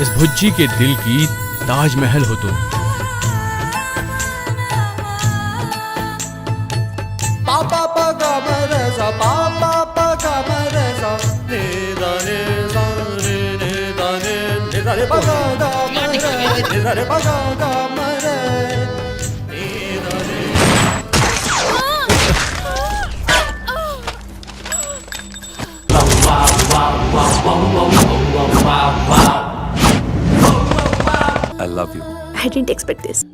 इस भुज्जी के दिल की ताजमहल हो तुम। पापा पगा मरसा पापा पगा मरसा ने दाने रे ने दाने ने दाने पगा गा मरे ने दाने पगा गा मरे ने दाने। I love you. I didn't expect this.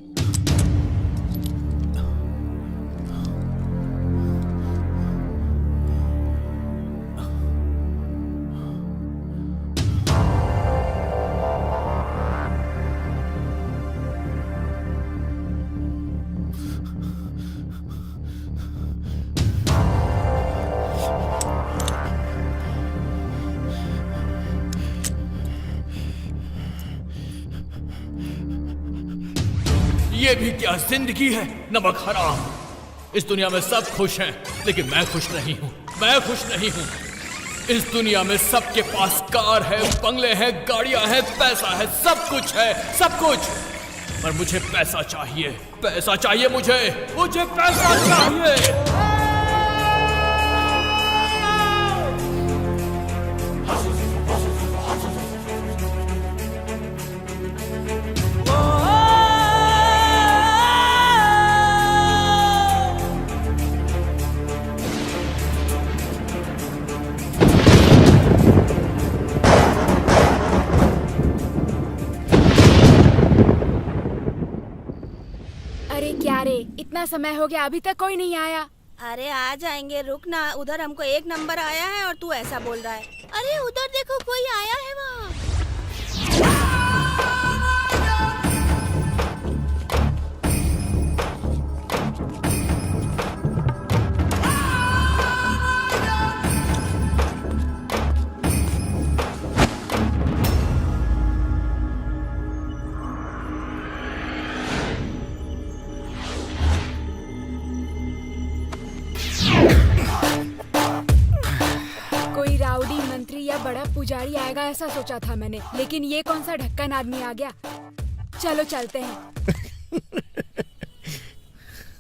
ये भी क्या जिंदगी है, नमक हराम। इस दुनिया में सब खुश हैं, लेकिन मैं खुश नहीं हूँ। मैं खुश नहीं हूँ। इस दुनिया में सबके पास कार है, बंगले हैं, गाड़ियां हैं, पैसा है, सब कुछ है, सब कुछ। पर मुझे पैसा चाहिए, पैसा चाहिए मुझे पैसा चाहिए। अरे क्या रे, इतना समय हो गया अभी तक कोई नहीं आया। अरे आ जाएंगे, रुक ना। उधर हमको एक नंबर आया है और तू ऐसा बोल रहा है। अरे उधर देखो, कोई आया है वहाँ। कोई राउडी मंत्री या बड़ा पुजारी आएगा ऐसा सोचा था मैंने, लेकिन ये कौन सा ढक्कन आदमी आ गया। चलो चलते हैं।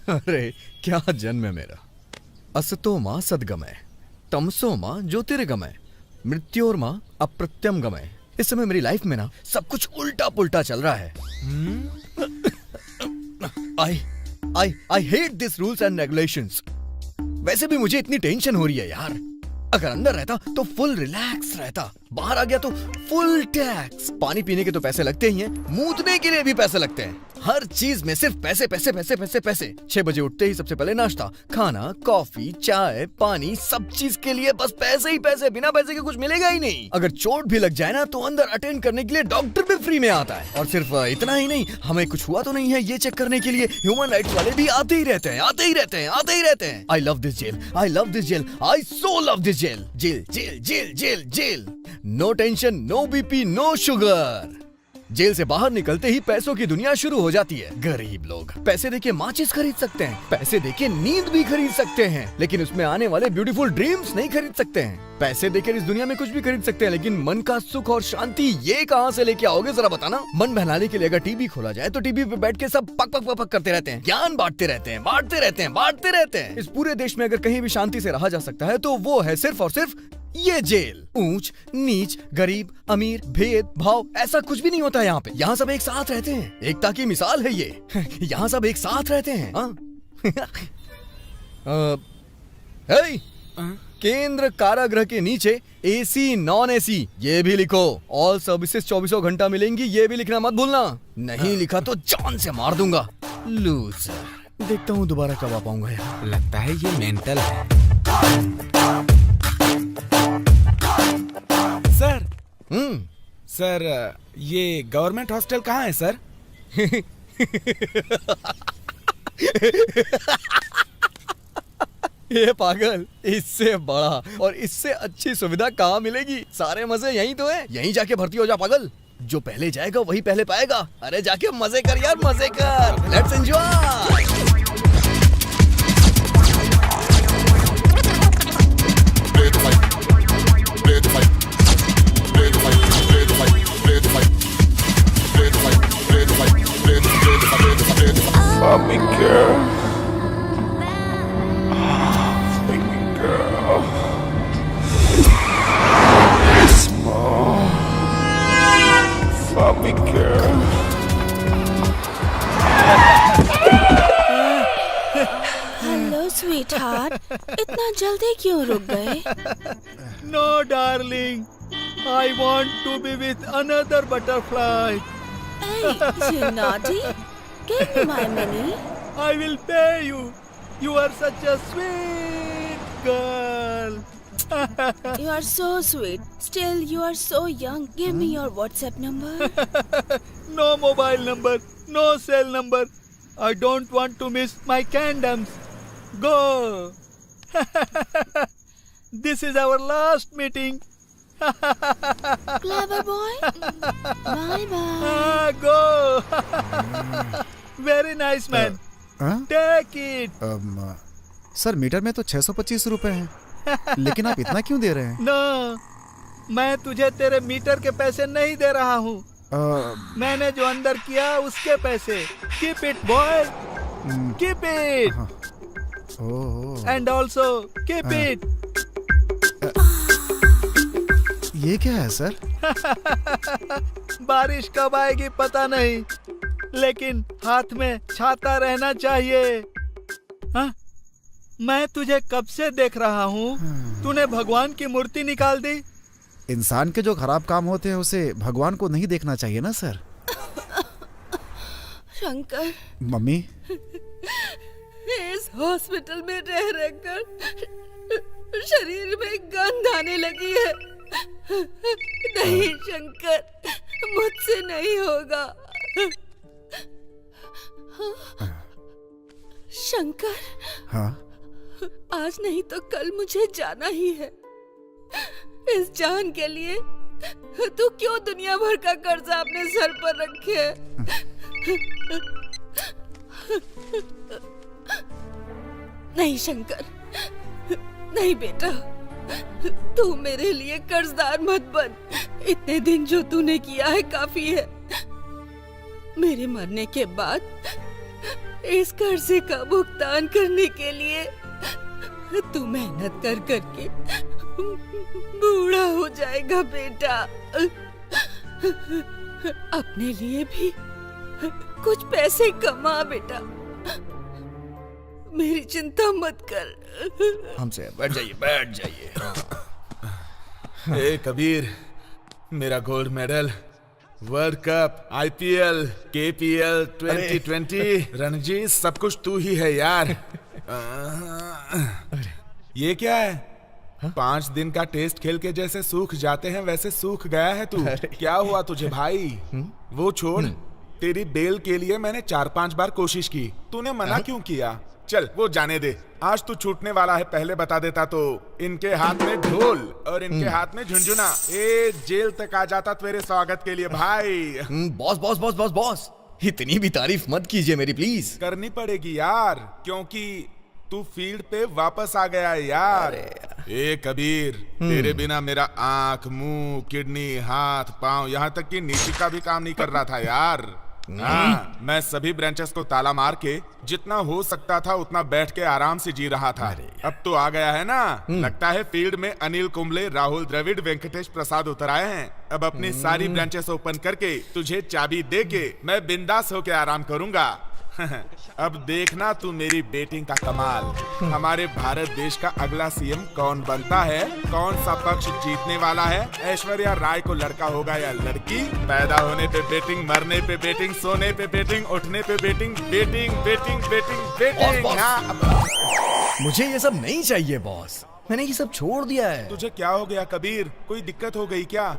अरे क्या जन्म है मेरा। असतो माँ सदगमय, तमसो माँ ज्योतिर्गमय, मृत्योर्मा अप्रत्यमगमय। इस समय मेरी लाइफ में ना सब कुछ उल्टा पुल्टा चल रहा है। I hate this rules and regulations. वैसे भी मुझे इतनी टेंशन हो रही है यार। अगर अंदर रहता तो फुल रिलैक्स रहता, बाहर आ गया तो फुल टैक्स। पानी पीने के तो पैसे लगते ही हैं, मूतने के लिए भी पैसे लगते हैं। हर चीज में सिर्फ पैसे पैसे पैसे पैसे पैसे। 6 बजे उठते ही सबसे पहले नाश्ता, खाना, कॉफी, चाय, पानी, सब चीज के लिए बस पैसे ही पैसे। बिना पैसे के कुछ मिलेगा ही नहीं। अगर चोट भी लग जाए ना तो अंदर अटेंड करने के लिए डॉक्टर भी फ्री में आता है। और सिर्फ इतना ही नहीं, हमें कुछ हुआ तो नहीं है ये चेक करने के लिए ह्यूमन राइट्स वाले भी आते ही रहते हैं, आते ही रहते हैं, आते ही रहते हैं। I love this jail, I love this jail, I so love this jail. Jail jail jail jail jail. No tension, no BP, no sugar. जेल से बाहर निकलते ही पैसों की दुनिया शुरू हो जाती है। गरीब लोग पैसे देके माचिस खरीद सकते हैं, पैसे देके नींद भी खरीद सकते हैं, लेकिन उसमें आने वाले ब्यूटीफुल ड्रीम्स नहीं खरीद सकते हैं। पैसे देकर इस दुनिया में कुछ भी खरीद सकते हैं, लेकिन मन का सुख और शांति ये कहाँ से लेके आओगे जरा बताना। मन बहलाने के लिए अगर टीवी खोला जाए तो टीवी पे बैठ के सब पक पक पक पक करते रहते हैं, ज्ञान बांटते रहते हैं, बांटते रहते हैं, बांटते रहते हैं। इस पूरे देश में अगर कहीं भी शांति से रहा जा सकता है तो वो है सिर्फ और सिर्फ ये जेल। ऊंच नीच, गरीब अमीर, भेद भाव ऐसा कुछ भी नहीं होता यहाँ पे। यहाँ सब एक साथ रहते हैं। एकता की मिसाल है ये। यहाँ सब एक साथ रहते हैं। केंद्र कारागृह के नीचे एसी नॉन एसी ये भी लिखो। ऑल सर्विसेज 24 घंटा मिलेंगी ये भी लिखना मत भूलना। नहीं लिखा तो जान से मार दूंगा। लूजर। देखता हूँ दोबारा कब आ पाऊंगा यार। लगता है ये मेंटल है। सर सर ये गवर्नमेंट हॉस्टल कहाँ है सर? ये पागल, इससे बड़ा और इससे अच्छी सुविधा कहाँ मिलेगी। सारे मजे यहीं तो है। यहीं जाके भर्ती हो जा पागल। जो पहले जाएगा वही पहले पाएगा। अरे जाके मजे कर यार, मजे कर। Let's enjoy. Ready to fight. जल्दी क्यों रुक गए? No, darling. I want to be with another butterfly. Hey, you naughty! Give me my money. I will pay you. You are such a sweet girl. You are so sweet. Still, you are so young. Give me your WhatsApp number. No mobile number, no cell number. I don't want to miss my condoms. Go. This is our last meeting. Clever boy. Bye bye. Go. Very nice man. हाँ? Take it. Sir metre में तो 625 रुपए हैं, लेकिन आप इतना क्यों दे रहे हैं? No, मैं तुझे तेरे मीटर के पैसे नहीं दे रहा हूँ। मैंने जो अंदर किया उसके पैसे। Keep it, boy. Keep it. And also keep it. ये क्या है सर? बारिश कब आएगी पता नहीं, लेकिन हाथ में छाता रहना चाहिए। हाँ? मैं तुझे कब से देख रहा हूँ। तूने भगवान की मूर्ति निकाल दी। इंसान के जो खराब काम होते हैं उसे भगवान को नहीं देखना चाहिए ना सर। शंकर, मम्मी, इस हॉस्पिटल में रह रहकर शरीर में गंध आने लगी है। नहीं शंकर, मुझसे नहीं होगा। शंकर, हाँ आज नहीं तो कल मुझे जाना ही है। इस जान के लिए तू क्यों दुनिया भर का कर्जा अपने सर पर रखे है? नहीं शंकर, नहीं बेटा, तू मेरे लिए कर्जदार मत बन। इतने दिन जो तूने किया है काफी है। मेरे मरने के बाद इस कर्जे का भुगतान करने के लिए तू मेहनत कर करके बूढ़ा हो जाएगा बेटा। अपने लिए भी कुछ पैसे कमा बेटा। मेरी चिंता मत कर। हमसे बैठ जाइए, बैठ जाइए। ए कबीर, मेरा gold medal, world cup, IPL, KPL 2020, Ranji, सब कुछ तू ही है यार। ये क्या है? 5 दिन का टेस्ट खेल के जैसे सूख जाते हैं वैसे सूख गया है तू। क्या हुआ तुझे भाई? वो छोड़, तेरी बेल के लिए मैंने 4-5 बार कोशिश की, तूने मना क्यों किया? चल वो जाने दे, आज तू छूटने वाला है। पहले बता देता तो इनके हाथ में ढोल और इनके हाथ में झुंझुना, ए जेल तक आ जाता तेरे स्वागत के लिए भाई। Boss boss boss boss boss, इतनी भी तारीफ मत कीजिए मेरी प्लीज। करनी पड़ेगी यार, क्योंकि तू फील्ड पे वापस आ गया है यार। ए कबीर, तेरे बिना मेरा आंख, मुंह, किडनी, हाथ, पांव, यहाँ तक कि नीचे का भी काम नहीं कर रहा था यार। हाँ, मैं सभी ब्रांचेस को ताला मार के जितना हो सकता था उतना बैठ के आराम से जी रहा था। अब तो आ गया है ना, लगता है फील्ड में अनिल कुंबले, राहुल द्रविड़, वेंकटेश प्रसाद उतर आए हैं। अब अपनी सारी ब्रांचेस ओपन करके तुझे चाबी दे के मैं बिंदास होके आराम करूंगा। अब देखना तू मेरी बैटिंग का कमाल। हमारे भारत देश का अगला सीएम कौन बनता है, कौन सा पक्ष जीतने वाला है, ऐश्वर्या राय को लड़का होगा या लड़की, पैदा होने पे बैटिंग, मरने पे बैटिंग, सोने पे बैटिंग, उठने पे batting, batting batting batting batting. हाँ, मुझे ये सब नहीं चाहिए बॉस, मैंने ये सब छोड़ दिया है। तुझे क्या हो गया कबीर? कोई दिक्कत हो गई क्या?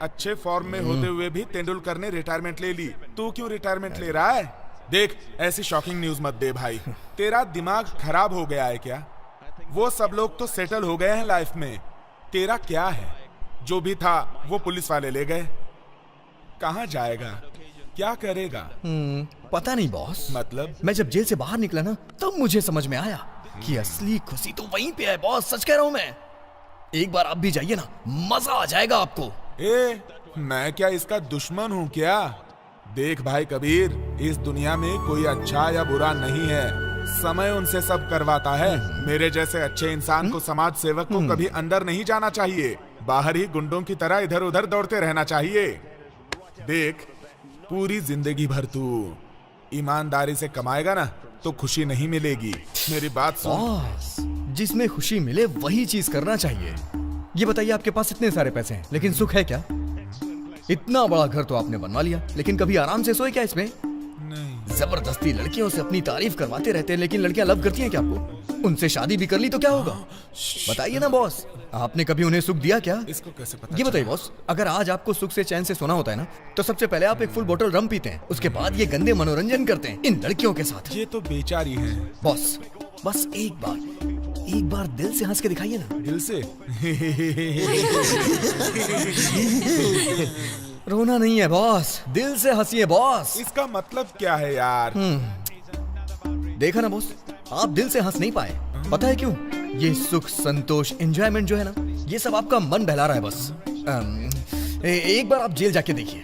अच्छे फॉर्म में होते हुए भी तेंदुलकर ने रिटायरमेंट ले ली, तू क्यों रिटायरमेंट ले रहा है? देख, ऐसी शॉकिंग न्यूज मत दे भाई। तेरा दिमाग खराब हो गया है क्या? वो सब लोग तो सेटल हो गए हैं लाइफ में, तेरा क्या है? जो भी था वो पुलिस वाले ले गए। कहाँ जाएगा, क्या करेगा? पता नहीं बॉस। मतलब? मैं जब जेल से बाहर निकला ना, तब मुझे समझ में आया कि असली खुशी तो वहीं पे है बॉस। सच कह रहा हूँ मैं। एक बार आप भी जाइए ना, मजा आ जाएगा आपको। ए, मैं क्या इसका दुश्मन हूँ क्या? देख भाई कबीर, इस दुनिया में कोई अच्छा या बुरा नहीं है, समय उनसे सब करवाता है। मेरे जैसे अच्छे इंसान को, समाज सेवक को कभी अंदर नहीं जाना चाहिए, बाहर ही गुंडों की तरह इधर उधर दौड़ते रहना चाहिए। देख, पूरी जिंदगी भर तू ईमानदारी से कमाएगा ना तो खुशी नहीं मिलेगी। मेरी बात सुन। जिसमें खुशी मिले वही चीज करना चाहिए। ये बताइए, आपके पास इतने सारे पैसे हैं लेकिन सुख है क्या? इतना बड़ा घर तो आपने बनवा लिया, लेकिन कभी आराम से सोए क्या इसमें? नहीं। जबरदस्ती लड़कियों से अपनी तारीफ करवाते रहते हैं, लेकिन लड़कियां लव करती हैं क्या आपको? उनसे शादी भी कर ली तो क्या होगा? बताइए ना बॉस, आपने कभी उन्हें सुख दिया क्या? इसको कैसे पता ये बताइए चला? बॉस, अगर आज आपको सुख से चैन से सोना होता है ना, तो सबसे पहले आप एक फुल बोतल रम पीते हैं, उसके बाद ये गंदे मनोरंजन करते हैं इन लड़कियों के साथ। ये तो बेचारी है। बॉस बस एक बार दिल से हंस के दिखाइए ना। दिल से। रोना नहीं है बॉस, दिल से हंसिए बॉस। इसका मतलब क्या है यार? देखा ना बॉस, आप दिल से हंस नहीं पाए। पता है क्यों? ये सुख, संतोष, एंजॉयमेंट जो है ना, ये सब आपका मन बहला रहा है बस। एक बार आप जेल जाके देखिए।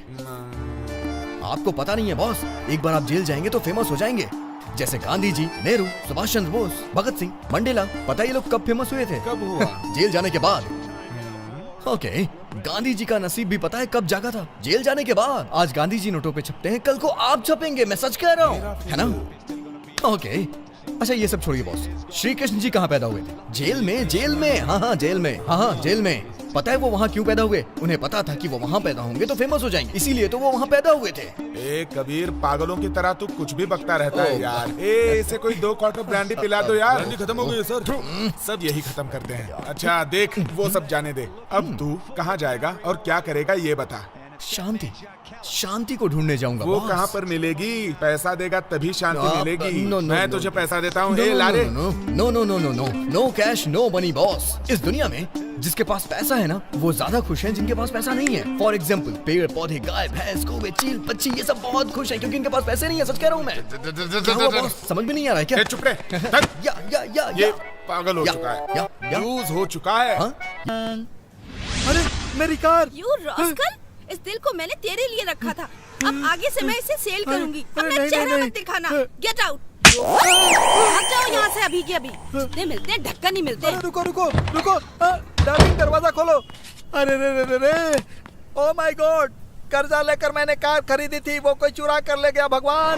आपको पता नहीं है बॉस, एक बार आप जेल जाएंगे तो फेमस हो जाएंगे, जैसे गांधी जी, नेहरू, सुभाष चंद्र बोस, भगत सिंह, मंडेला। पता है ये लोग कब फेमस हुए थे? कब हुआ? जेल जाने के बाद। ओके, गांधी जी का नसीब भी पता है कब जागा था? जेल जाने के बाद। आज गांधी जी नोटों पे छपते हैं, कल को आप छपेंगे, मैं सच कह रहा हूँ, है ना? ओके, अच्छा ये सब छोड़िए बॉस, श्री कृष्ण जी कहाँ पैदा हुए थे? जेल में। हाँ जेल में। पता है वो वहाँ क्यों पैदा हुए? उन्हें पता था कि वो वहाँ पैदा होंगे तो फेमस हो जाएंगे, इसीलिए तो वो वहाँ पैदा हुए थे। ए कबीर, पागलों की तरह तू कुछ भी बकता रहता है यार। इसे कोई 2 क्वार्टर ब्रांडी पिला दो यार। ब्रांडी खत्म हो गई है सर। सब यही खत्म करते हैं। अच्छा देख, वो सब जाने दे। अब तू कहाँ जाएगा और क्या करेगा ये बता। शांति को ढूंढने जाऊंगा। वो बॉस। कहाँ पर मिलेगी? पैसा देगा तभी शांति मिलेगी। नो, मैं तुझे पैसा देता हूँ। No cash no money boss. इस दुनिया में जिसके पास पैसा है ना, वो ज्यादा खुश हैं जिनके पास पैसा नहीं है। फॉर एग्जाम्पल, पेड़ पौधे, गाय भैंस, कौवे, चील, पक्षी, ये सब बहुत खुश हैं क्योंकि इनके पास पैसे नहीं है। सच कह रहा हूँ मैं। क्या हुआ बॉस, समझ में नहीं आ रहा है क्या? चुप रहे। ये पागल हो चुका है, यूज हो चुका है। अरे मेरी कार। यू रास्कल, इस दिल को मैंने तेरे लिए रखा था। अब आगे से मैं इसे सेल करूंगी। अपना चेहरा मत दिखाना। Get out. भाग जाओ यहाँ से अभी के अभी। नहीं मिलते, ढक्कन नहीं मिलते। रुको। डार्लिंग, दरवाजा खोलो। अरे रे। ओ माय गॉड, कर्जा लेकर मैंने कार खरीदी थी, वो कोई चुरा कर ले गया। भगवान।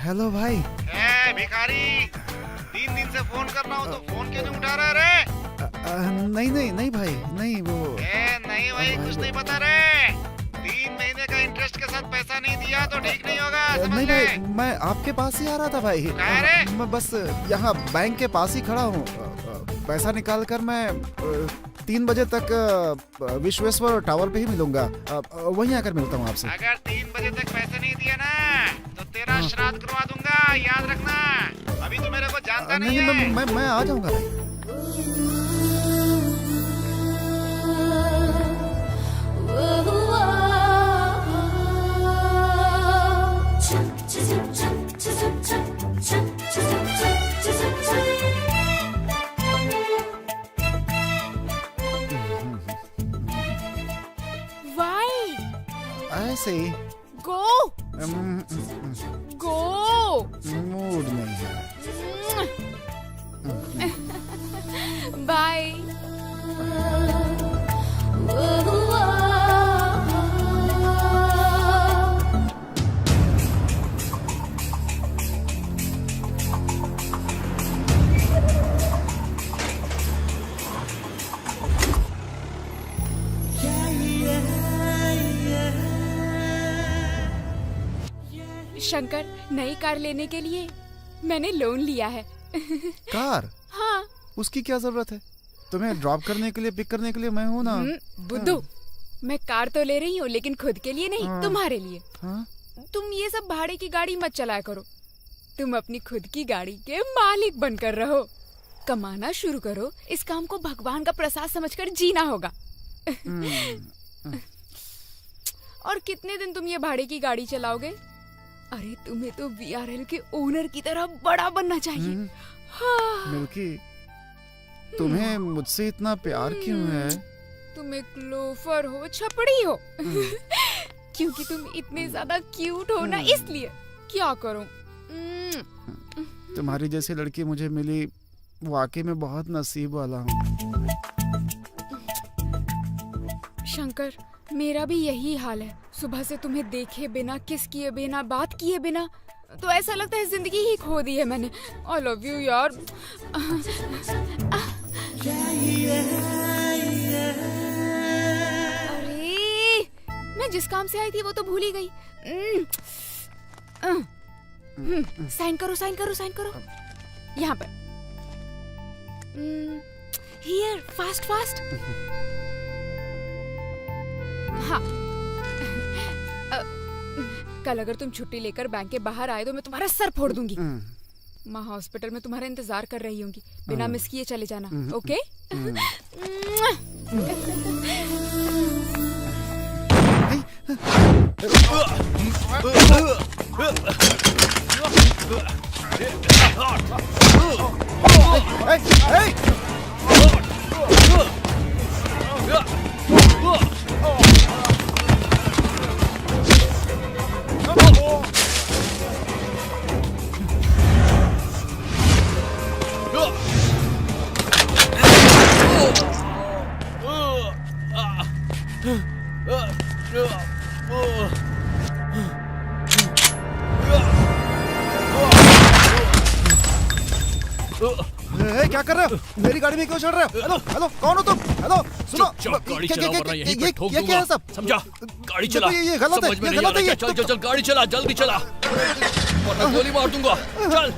हेलो भाई। ए भिखारी, 3 दिन से फोन कर रहा हूँ तो फोन क्यों नहीं उठा रहा रे? नहीं भाई, नहीं वो। नहीं भाई, कुछ नहीं पता रे। 3 महीने का इंटरेस्ट के साथ पैसा नहीं दिया तो ठीक नहीं होगा, समझ नहीं ले। भाई, मैं आपके पास ही आ रहा था भाई। कहाँ रे? मैं बस यहाँ बैंक के पास ही खड़ा हूँ। पैसा निकाल कर मैं 3 बजे तक विश्वेश्वर टावर पे ही मिलूंगा। वहीं आकर मिलता हूँ आपसे। अगर 3 बजे तक पैसे नहीं दिया ना तो तेरा श्राद्ध करवा दूंगा, याद रखना। अभी तो मेरे को जानता नहीं है। मैं आ जाऊंगा भाई। ऐसे ही गो मूड नहीं है। बाय। शंकर, नई कार लेने के लिए मैंने लोन लिया है। कार? हाँ। उसकी क्या जरूरत है? तुम्हें ड्रॉप करने के लिए, पिक करने के लिए मैं हूँ ना। बुद्धू, मैं कार तो ले रही हूँ लेकिन खुद के लिए नहीं, तुम्हारे लिए। तुम ये सब भाड़े की गाड़ी मत चलाया करो। तुम अपनी खुद की गाड़ी के मालिक बनकर रहो, कमाना शुरू करो। इस काम को भगवान का प्रसाद समझकर जीना होगा। और कितने दिन तुम ये भाड़े की गाड़ी चलाओगे? अरे तुम्हें तो VRL के ओनर की तरह बड़ा बनना चाहिए। हाँ। मिल्की, तुम्हें मुझसे इतना प्यार क्यों है? तुम एक लोफर हो, छपड़ी हो। क्योंकि तुम इतने ज्यादा क्यूट हो ना, इसलिए। क्या करूं? तुम्हारी जैसी लड़की मुझे मिली, वाकई में बहुत नसीब वाला हूँ। शंकर, मेरा भी यही हाल है। सुबह से तुम्हें देखे बिना, किस किए बिना, बात किए बिना, तो ऐसा लगता है जिंदगी ही खो दी है मैंने। आई लव यू यार। अरे, मैं जिस काम से आई थी वो तो भूल ही गई। साइन करो, साइन करो, साइन करो। यहाँ पर। Here, fast fast. हाँ। कल अगर तुम छुट्टी लेकर बैंक के बाहर आए तो मैं तुम्हारा सर फोड़ दूंगी। माँ हॉस्पिटल में तुम्हारा इंतजार कर रही होंगी। बिना मिस किए चले जाना, ओके? क्या कर रहे हो? मेरी गाड़ी में क्यों चढ़ रहे हो? हेलो हेलो, कौन हो तुम? हेलो सुनो, गाड़ी चला वरना यहीं पे ठोक दूंगा। क्या है सब? समझा? गाड़ी चला। ये गलत है, समझ में ये नहीं आ गलत है रहा ये। क्या? चल चल चल, गाड़ी चला, जल्दी चला वरना गोली मार दूंगा। चल।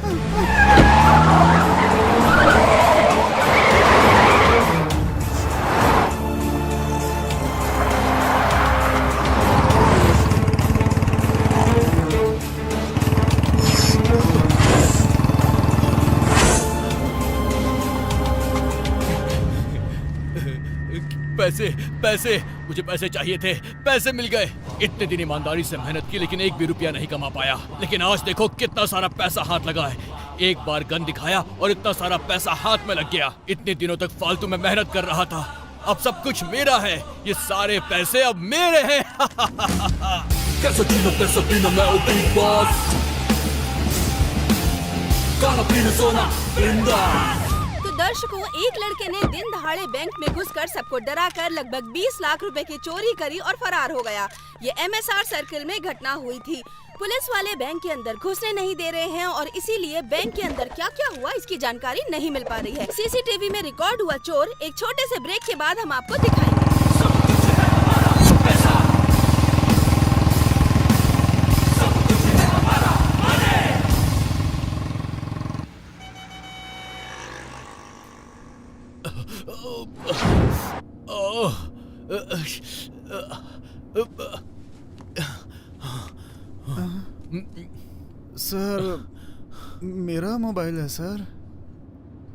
पैसे पैसे, मुझे पैसे चाहिए थे, पैसे मिल गए। इतने दिन ईमानदारी से मेहनत की लेकिन एक भी रुपया नहीं कमा पाया, लेकिन आज देखो कितना सारा पैसा हाथ लगा है। एक बार गन दिखाया और इतना सारा पैसा हाथ में लग गया। इतने दिनों तक फालतू में मेहनत कर रहा था, अब सब कुछ मेरा है। ये सारे पैसे अब मेरे हैं। तो दर्शकों, एक लड़के ने दिन दहाड़े बैंक में घुसकर सबको डराकर लगभग 20 लाख रुपए की चोरी करी और फरार हो गया। ये MSR सर्किल में घटना हुई थी। पुलिस वाले बैंक के अंदर घुसने नहीं दे रहे हैं और इसीलिए बैंक के अंदर क्या क्या हुआ इसकी जानकारी नहीं मिल पा रही है। CCTV में रिकॉर्ड हुआ चोर एक छोटे से ब्रेक के बाद हम आपको दिखाएंगे। सर, मेरा मोबाइल है सर।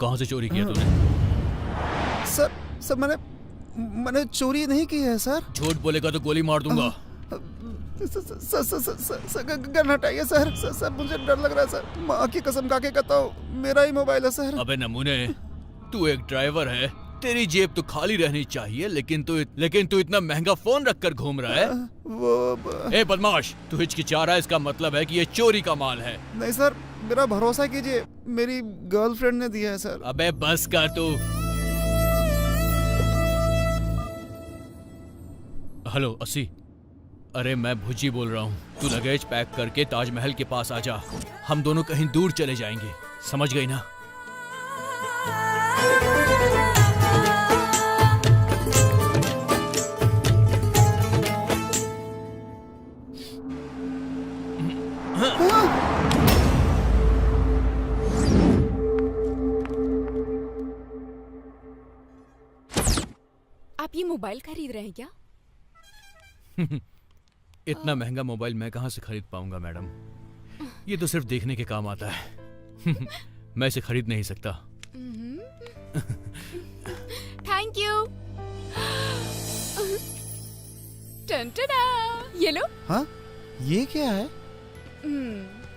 कहाँ से चोरी किया तूने? सर मैंने चोरी नहीं की है सर। झूठ बोलेगा तो गोली मार दूंगा। गन हटाइए सर। सर मुझे डर लग रहा है सर। माँ की कसम खा के कहता हूँ, मेरा ही मोबाइल है सर। अबे नमूने, तू एक ड्राइवर है, तेरी जेब तो खाली रहनी चाहिए, लेकिन तू इतना महंगा फोन रखकर घूम रहा है। ए बदमाश, तू हिचकिचा रहा है, इसका मतलब है कि ये चोरी का माल है। नहीं सर, मेरा भरोसा कीजिए, मेरी गर्लफ्रेंड ने दिया है सर। अबे बस कर तू। हेलो अस्सी, अरे मैं भुजी बोल रहा हूँ। तू लगेज पैक करके ताजमहल के पास आ जा, हम दोनों कहीं दूर चले जाएंगे, समझ गई ना? आप ये मोबाइल खरीद रहे हैं क्या? इतना महंगा मोबाइल मैं कहाँ से खरीद पाऊंगा मैडम, ये तो सिर्फ देखने के काम आता है। मैं इसे खरीद नहीं सकता। Thank you. टन-टना, ये लो। हाँ, ये क्या है?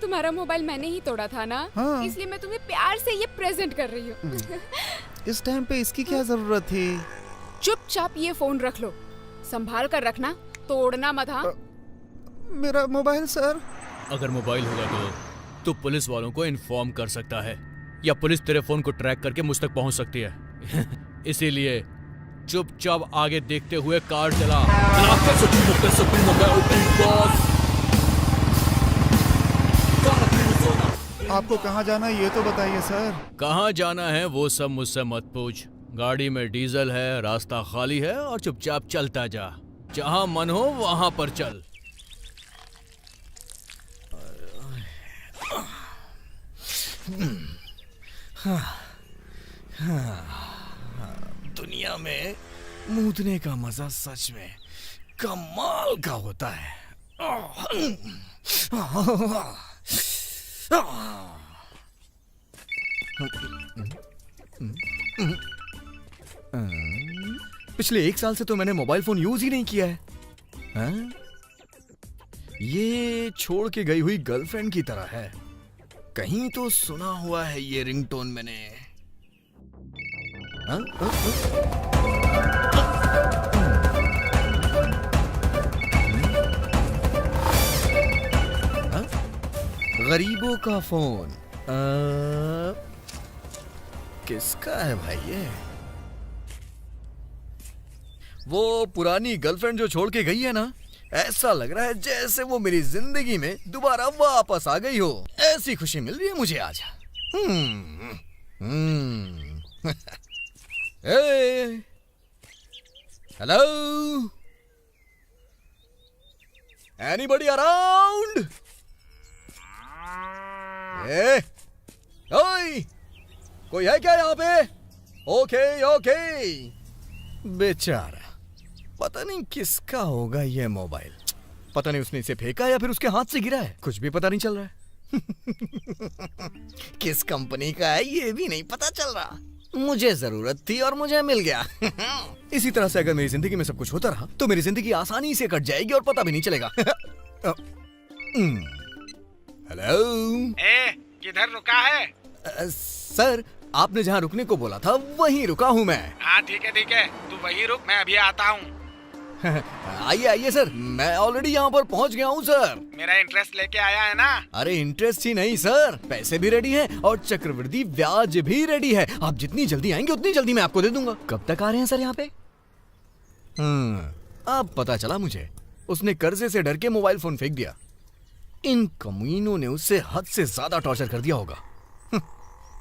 तुम्हारा मोबाइल मैंने ही तोड़ा था ना, हाँ। इसलिए मैं तुम्हें प्यार से ये प्रेजेंट कर रही हूँ। इस टाइम पे इसकी क्या जरूरत थी? चुपचाप ये फोन रख लो, संभाल कर रखना, तोड़ना मत। हाँ, मेरा मोबाइल सर। अगर मोबाइल होगा तो पुलिस वालों को इन्फॉर्म कर सकता है, या पुलिस तेरे फोन को ट्रैक करके मुझ तक पहुंच सकती है। इसीलिए चुपचाप आगे देखते हुए कार चला। आपको कहाँ जाना है ये तो बताइए सर। कहाँ जाना है वो सब मुझसे मत पूछ। गाड़ी में डीजल है, रास्ता खाली है और चुपचाप चलता जा। जहां मन हो वहां पर चल। दुनिया में मूतने का मजा सच में कमाल का होता है। पिछले 1 साल से तो मैंने मोबाइल फोन यूज ही नहीं किया है। हाँ? ये छोड़ के गई हुई गर्लफ्रेंड की तरह है। कहीं तो सुना हुआ है ये रिंगटोन मैंने। हाँ? हाँ? हाँ? गरीबों का फोन। किसका है भाई ये? वो पुरानी गर्लफ्रेंड जो छोड़ के गई है ना, ऐसा लग रहा है जैसे वो मेरी जिंदगी में दोबारा वापस आ गई हो। ऐसी खुशी मिल रही है मुझे आज। Hello, anybody around? ओए, कोई है क्या यहाँ पे? Okay okay. बेचारा, पता नहीं किसका होगा ये मोबाइल। पता नहीं उसने इसे फेंका या फिर उसके हाथ से गिरा है, कुछ भी पता नहीं चल रहा है। किस कंपनी का है ये भी नहीं पता चल रहा। मुझे जरूरत थी और मुझे मिल गया। इसी तरह से अगर मेरी जिंदगी में सब कुछ होता रहा तो मेरी जिंदगी आसानी से कट जाएगी और पता भी नहीं चलेगा। हेलो, किधर रुका है? सर, आपने जहाँ रुकने को बोला था वहीं रुका हूँ मैं। हाँ ठीक है, तू वहीं रुक, मैं अभी आता हूँ। आइए आइए सर, मैं ऑलरेडी यहाँ पर पहुँच गया हूँ सर। मेरा इंटरेस्ट लेके आया है ना? अरे इंटरेस्ट ही नहीं सर, पैसे भी रेडी हैं और चक्रवृद्धि ब्याज भी रेडी है। आप जितनी जल्दी आएंगे उतनी जल्दी मैं आपको दे दूंगा। कब तक आ रहे हैं सर यहाँ पे? अब पता चला मुझे, उसने कर्जे से डर के मोबाइल फोन फेंक दिया। इन कमीनों ने उससे हद से ज्यादा टॉर्चर कर दिया होगा।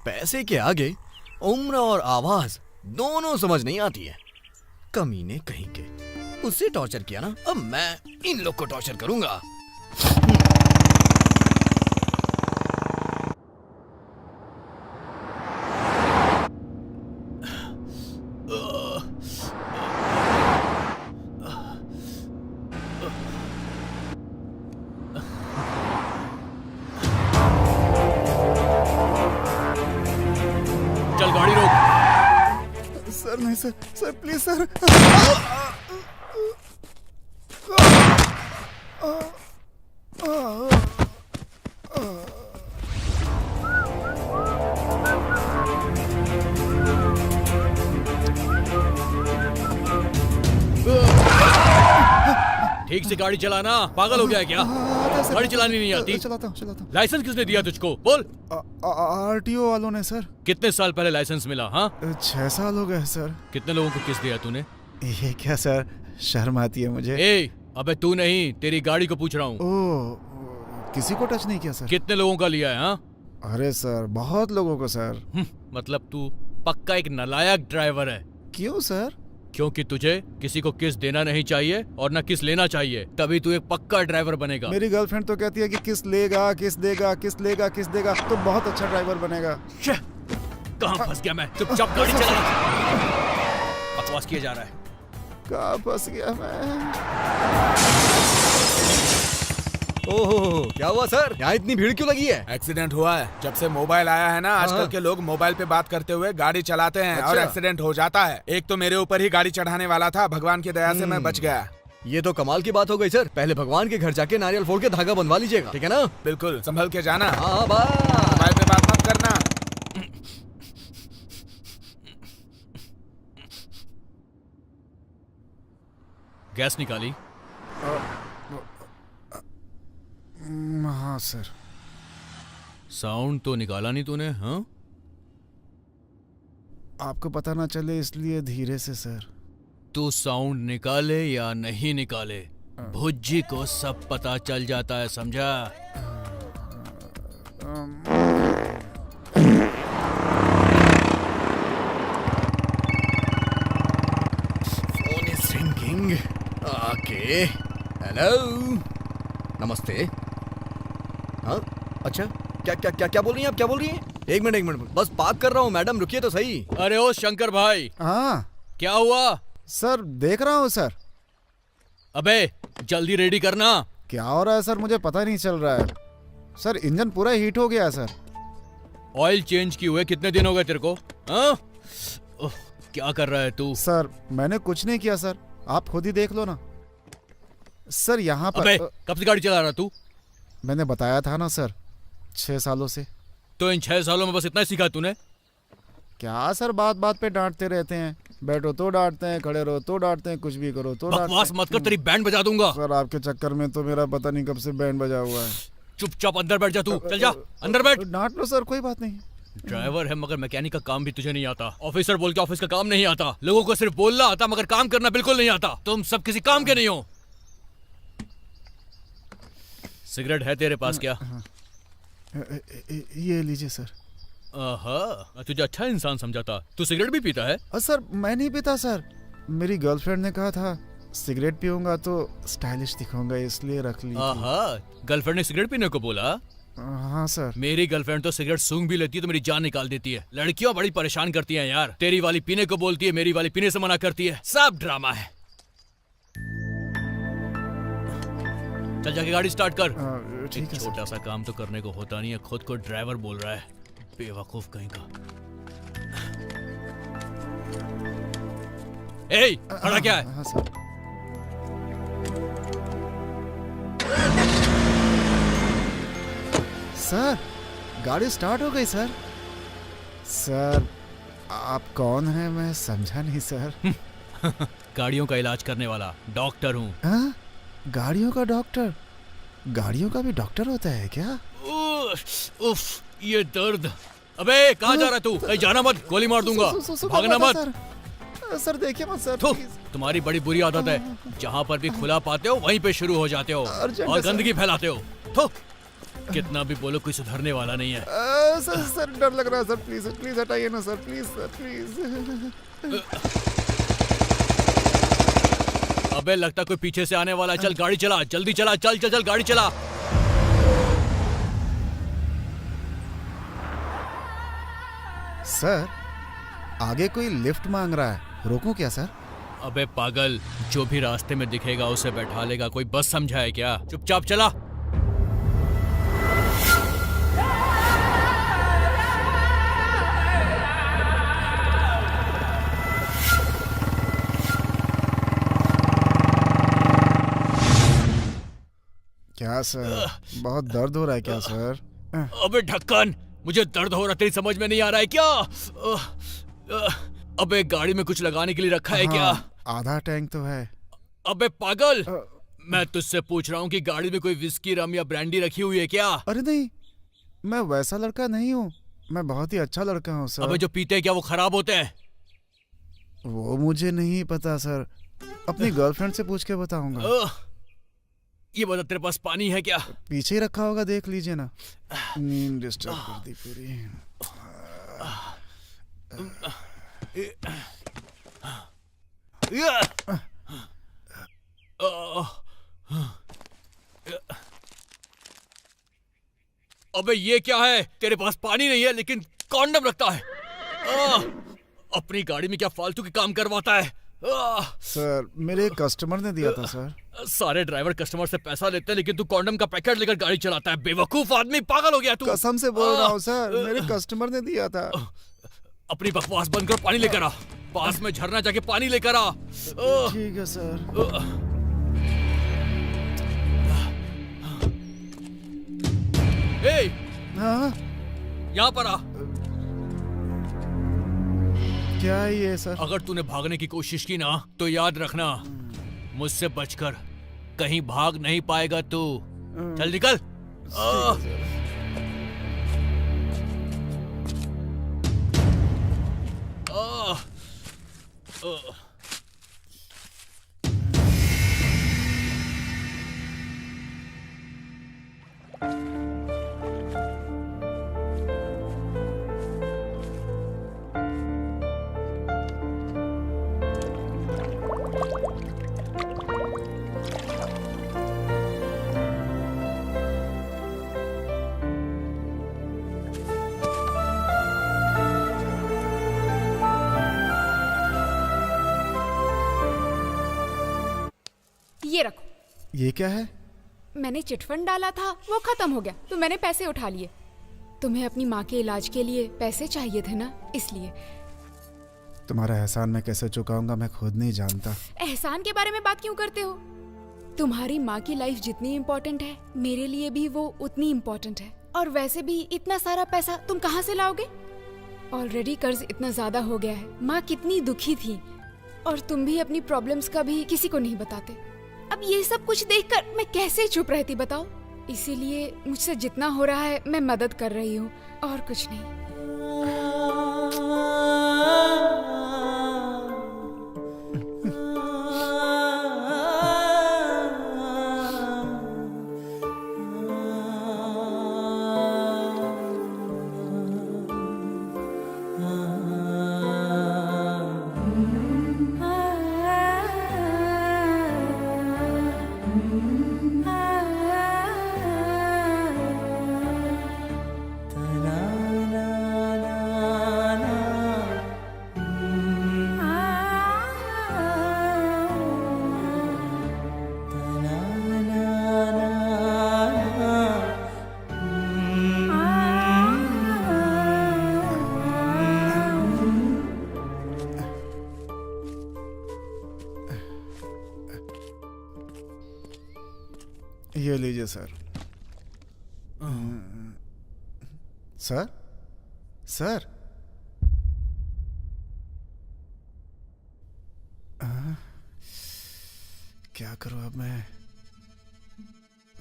पैसे के आगे उम्र और आवाज दोनों समझ नहीं आती है। कमीने कहीं के, उससे टॉर्चर किया ना, अब मैं इन लोग को टॉर्चर करूंगा। चल गाड़ी रोक। सर नहीं सर, सर प्लीज सर। ठीक से गाड़ी चलाना, पागल हो गया है क्या? गाड़ी चलानी नहीं आती? चलाता हूँ। लाइसेंस किसने दिया तुझको? बोल। आरटीओ वालों ने सर। कितने साल पहले लाइसेंस मिला? हाँ, 6 साल हो गए सर। कितने लोगों को किस दिया तूने? ये क्या सर, शर्म आती है मुझे। ए, अबे तू नहीं, तेरी गाड़ी को पूछ रहा हूँ। ओ, किसी को टच नहीं किया सर। कितने लोगों का लिया है? हाँ, अरे सर बहुत लोगों को सर। मतलब तू पक्का एक नालायक ड्राइवर है। क्यों सर? क्योंकि तुझे किसी को किस देना नहीं चाहिए और ना किस लेना चाहिए, तभी तू एक पक्का ड्राइवर बनेगा। मेरी गर्लफ्रेंड तो कहती है कि किस लेगा, किस देगा, किस लेगा, किस देगा तो बहुत अच्छा ड्राइवर बनेगा। कहाँ फंस गया मैं? चुपचाप गाड़ी चला। बकवास किया जा रहा है। कहाँ फंस गया मैं? ओहो, क्या हुआ सर? यहाँ इतनी भीड़ क्यों लगी है? एक्सीडेंट हुआ है। जब से मोबाइल आया है ना, आजकल के लोग मोबाइल पे बात करते हुए गाड़ी चलाते हैं और एक्सीडेंट हो जाता है। एक तो मेरे ऊपर ही गाड़ी चढ़ाने वाला था, भगवान की दया से मैं बच गया। ये तो कमाल की बात हो गई सर। पहले भगवान के घर जाके नारियल फोड़ के धागा बनवा लीजिएगा, ठीक है ना? बिल्कुल, संभल के जाना। हाँ बाय। मोबाइल पे बात मत करना। गैस निकाली? हाँ सर। साउंड तो निकाला नहीं तूने? हाँ, आपको पता ना चले इसलिए धीरे से सर। तू साउंड निकाले या नहीं निकाले, भुज्जी को सब पता चल जाता है, समझा? Phone is ringing. Okay, hello, नमस्ते। हाँ, अच्छा, क्या क्या क्या क्या बोल रही हैं आप? क्या बोल रही हैं? एक मिनट, बस पार्क कर रहा हूँ मैडम, रुकिए तो सही। अरे ओ शंकर भाई, हाँ क्या हुआ? सर, देख रहा हूँ सर। अबे जल्दी रेडी करना। क्या हो रहा है सर, मुझे पता नहीं चल रहा है सर। इंजन पूरा हीट हो गया है सर। ऑयल चेंज किए हुए कितने दिन हो गए तेरे को? हाँ? ओह, क्या कर रहा है तू? सर मैंने कुछ नहीं किया सर, आप खुद ही देख लो ना सर। यहाँ पर अबे कब से गाड़ी चला रहा तू? मैंने बताया था ना सर, 6 सालों से। तो इन 6 सालों में बस इतना ही सीखा तूने? क्या सर, बात बात पे डांटते रहते हैं। बैठो तो डांटते हैं, खड़े रहो तो डांटते हैं, कुछ भी करो तो डांटते बकवास हैं। मत कर, तेरी बैंड बजा दूंगा। सर आपके चक्कर में तो मेरा पता नहीं कब से बैंड बजा हुआ है। चुपचाप अंदर बैठ जा, तू चल जा अंदर बैठ। डांट लो सर, कोई बात नहीं। ड्राइवर है मगर मैकेनिक का काम भी तुझे नहीं आता। ऑफिसर बोल के ऑफिस का काम नहीं आता। लोगों को सिर्फ बोलना आता मगर काम करना बिल्कुल नहीं आता। तुम सब किसी काम के नहीं हो। सिगरेट है तेरे पास क्या? ये लीजिए सर। आहा, तुझे अच्छा इंसान समझा था। तू सिगरेट भी पीता है? सर मैं नहीं पीता सर, मेरी गर्लफ्रेंड ने कहा था सिगरेट पीऊंगा तो स्टाइलिश दिखूंगा, इसलिए रख ली थी। आहा, गर्लफ्रेंड ने सिगरेट पीने को बोला? हाँ सर। मेरी गर्लफ्रेंड तो सिगरेट सूंघ भी लेती है तो मेरी जान निकाल देती है। लड़कियां बड़ी परेशान करती हैं यार। तेरी वाली पीने को बोलती है, मेरी वाली पीने से मना करती है। सब ड्रामा है। चल जाके गाड़ी स्टार्ट कर। ठीक है सर। छोटा सा काम तो करने को होता नहीं है, खुद को ड्राइवर बोल रहा है, बेवकूफ कहीं का। ए, खड़ा क्या है? हाँ सर। सर गाड़ी स्टार्ट हो गई सर। सर आप कौन हैं, मैं समझा नहीं सर। गाड़ियों का इलाज करने वाला डॉक्टर हूँ। हाँ? गाड़ियों का डॉक्टर? गाड़ियों का भी डॉक्टर होता है क्या? उफ, ये दर्द। अबे कहाँ जा रहा है तू? कहीं जाना मत, गोली मार दूंगा। भागना मत। सर देखिए मत सर। थू, तुम्हारी बड़ी बुरी आदत है, जहाँ पर भी खुला पाते हो वहीं पे शुरू हो जाते हो और गंदगी फैलाते हो। थू, कितना भी बोलो कोई सुधरने वाला नहीं है। सर डर लग रहा है सर, प्लीज प्लीज हटाइए ना सर, प्लीज सर प्लीज। अबे लगता कोई पीछे से आने वाला है। चल गाड़ी चला, जल्दी चला, चल चल चल गाड़ी चला। सर आगे कोई लिफ्ट मांग रहा है, रोकूं क्या सर? अबे पागल, जो भी रास्ते में दिखेगा उसे बैठा लेगा। कोई बस समझा है क्या? चुपचाप चला। क्या सर, बहुत दर्द हो रहा है क्या सर? अबे ढक्कन, मुझे दर्द हो रहा, तेरी समझ में नहीं आ रहा है क्या? अबे गाड़ी में कुछ लगाने के लिए रखा है क्या? आधा टैंक तो है। अबे पागल, मैं तुझसे पूछ रहा हूँ कि गाड़ी में कोई विस्की, रम या ब्रांडी रखी हुई है क्या? अरे नहीं, मैं वैसा लड़का नहीं हूँ, मैं बहुत ही अच्छा लड़का हूँ सर। अबे जो पीते हैं क्या वो खराब होते हैं? वो मुझे नहीं पता सर, अपनी गर्लफ्रेंड से पूछ के बताऊंगा। ये बता, तेरे पास पानी है क्या? पीछे ही रखा होगा, देख लीजिए ना। नींद डिस्टर्ब कर दी पूरी। अबे ये क्या है? तेरे पास पानी नहीं है लेकिन कॉन्डम रखता है। अपनी गाड़ी में क्या फालतू के काम करवाता है? सर मेरे कस्टमर ने दिया था सर। सारे ड्राइवर कस्टमर से पैसा लेते हैं लेकिन तू कॉन्डम का पैकेट लेकर गाड़ी चलाता है। बेवकूफ आदमी, पागल हो गया तू। कसम से बोल रहा हूँ सर, मेरे कस्टमर ने दिया था। अपनी बकवास बंद कर, पानी लेकर आ। पास में झरना जाके पानी लेकर आ। ठीक है सर। ए, हाँ यहाँ पर आ। क्या है ये सर? अगर तूने भागने की कोशिश की ना तो याद रखना, मुझसे बचकर कहीं भाग नहीं पाएगा तू। चल निकल। ये रखो। ये क्या है? मैंने चिटफंड डाला था, वो खत्म हो गया तो मैंने पैसे उठा लिए। तुम्हें अपनी माँ के इलाज के लिए पैसे चाहिए थे ना, इसलिए। तुम्हारा एहसान मैं कैसे चुकाऊंगा मैं खुद नहीं जानता। एहसान के बारे में बात क्यों करते हो? तुम्हारी माँ की लाइफ जितनी इम्पोर्टेंट है मेरे लिए भी वो उतनी इम्पोर्टेंट है। और वैसे भी इतना सारा पैसा तुम कहाँ से लाओगे? ऑलरेडी कर्ज इतना ज्यादा हो गया है। माँ कितनी दुखी थी और तुम भी अपनी प्रॉब्लम्स का भी किसी को नहीं बताते। अब ये सब कुछ देखकर मैं कैसे चुप रहती बताओ? इसीलिए मुझसे जितना हो रहा है मैं मदद कर रही हूँ और कुछ नहीं। ये लीजिए सर। सर सर क्या करूं अब मैं?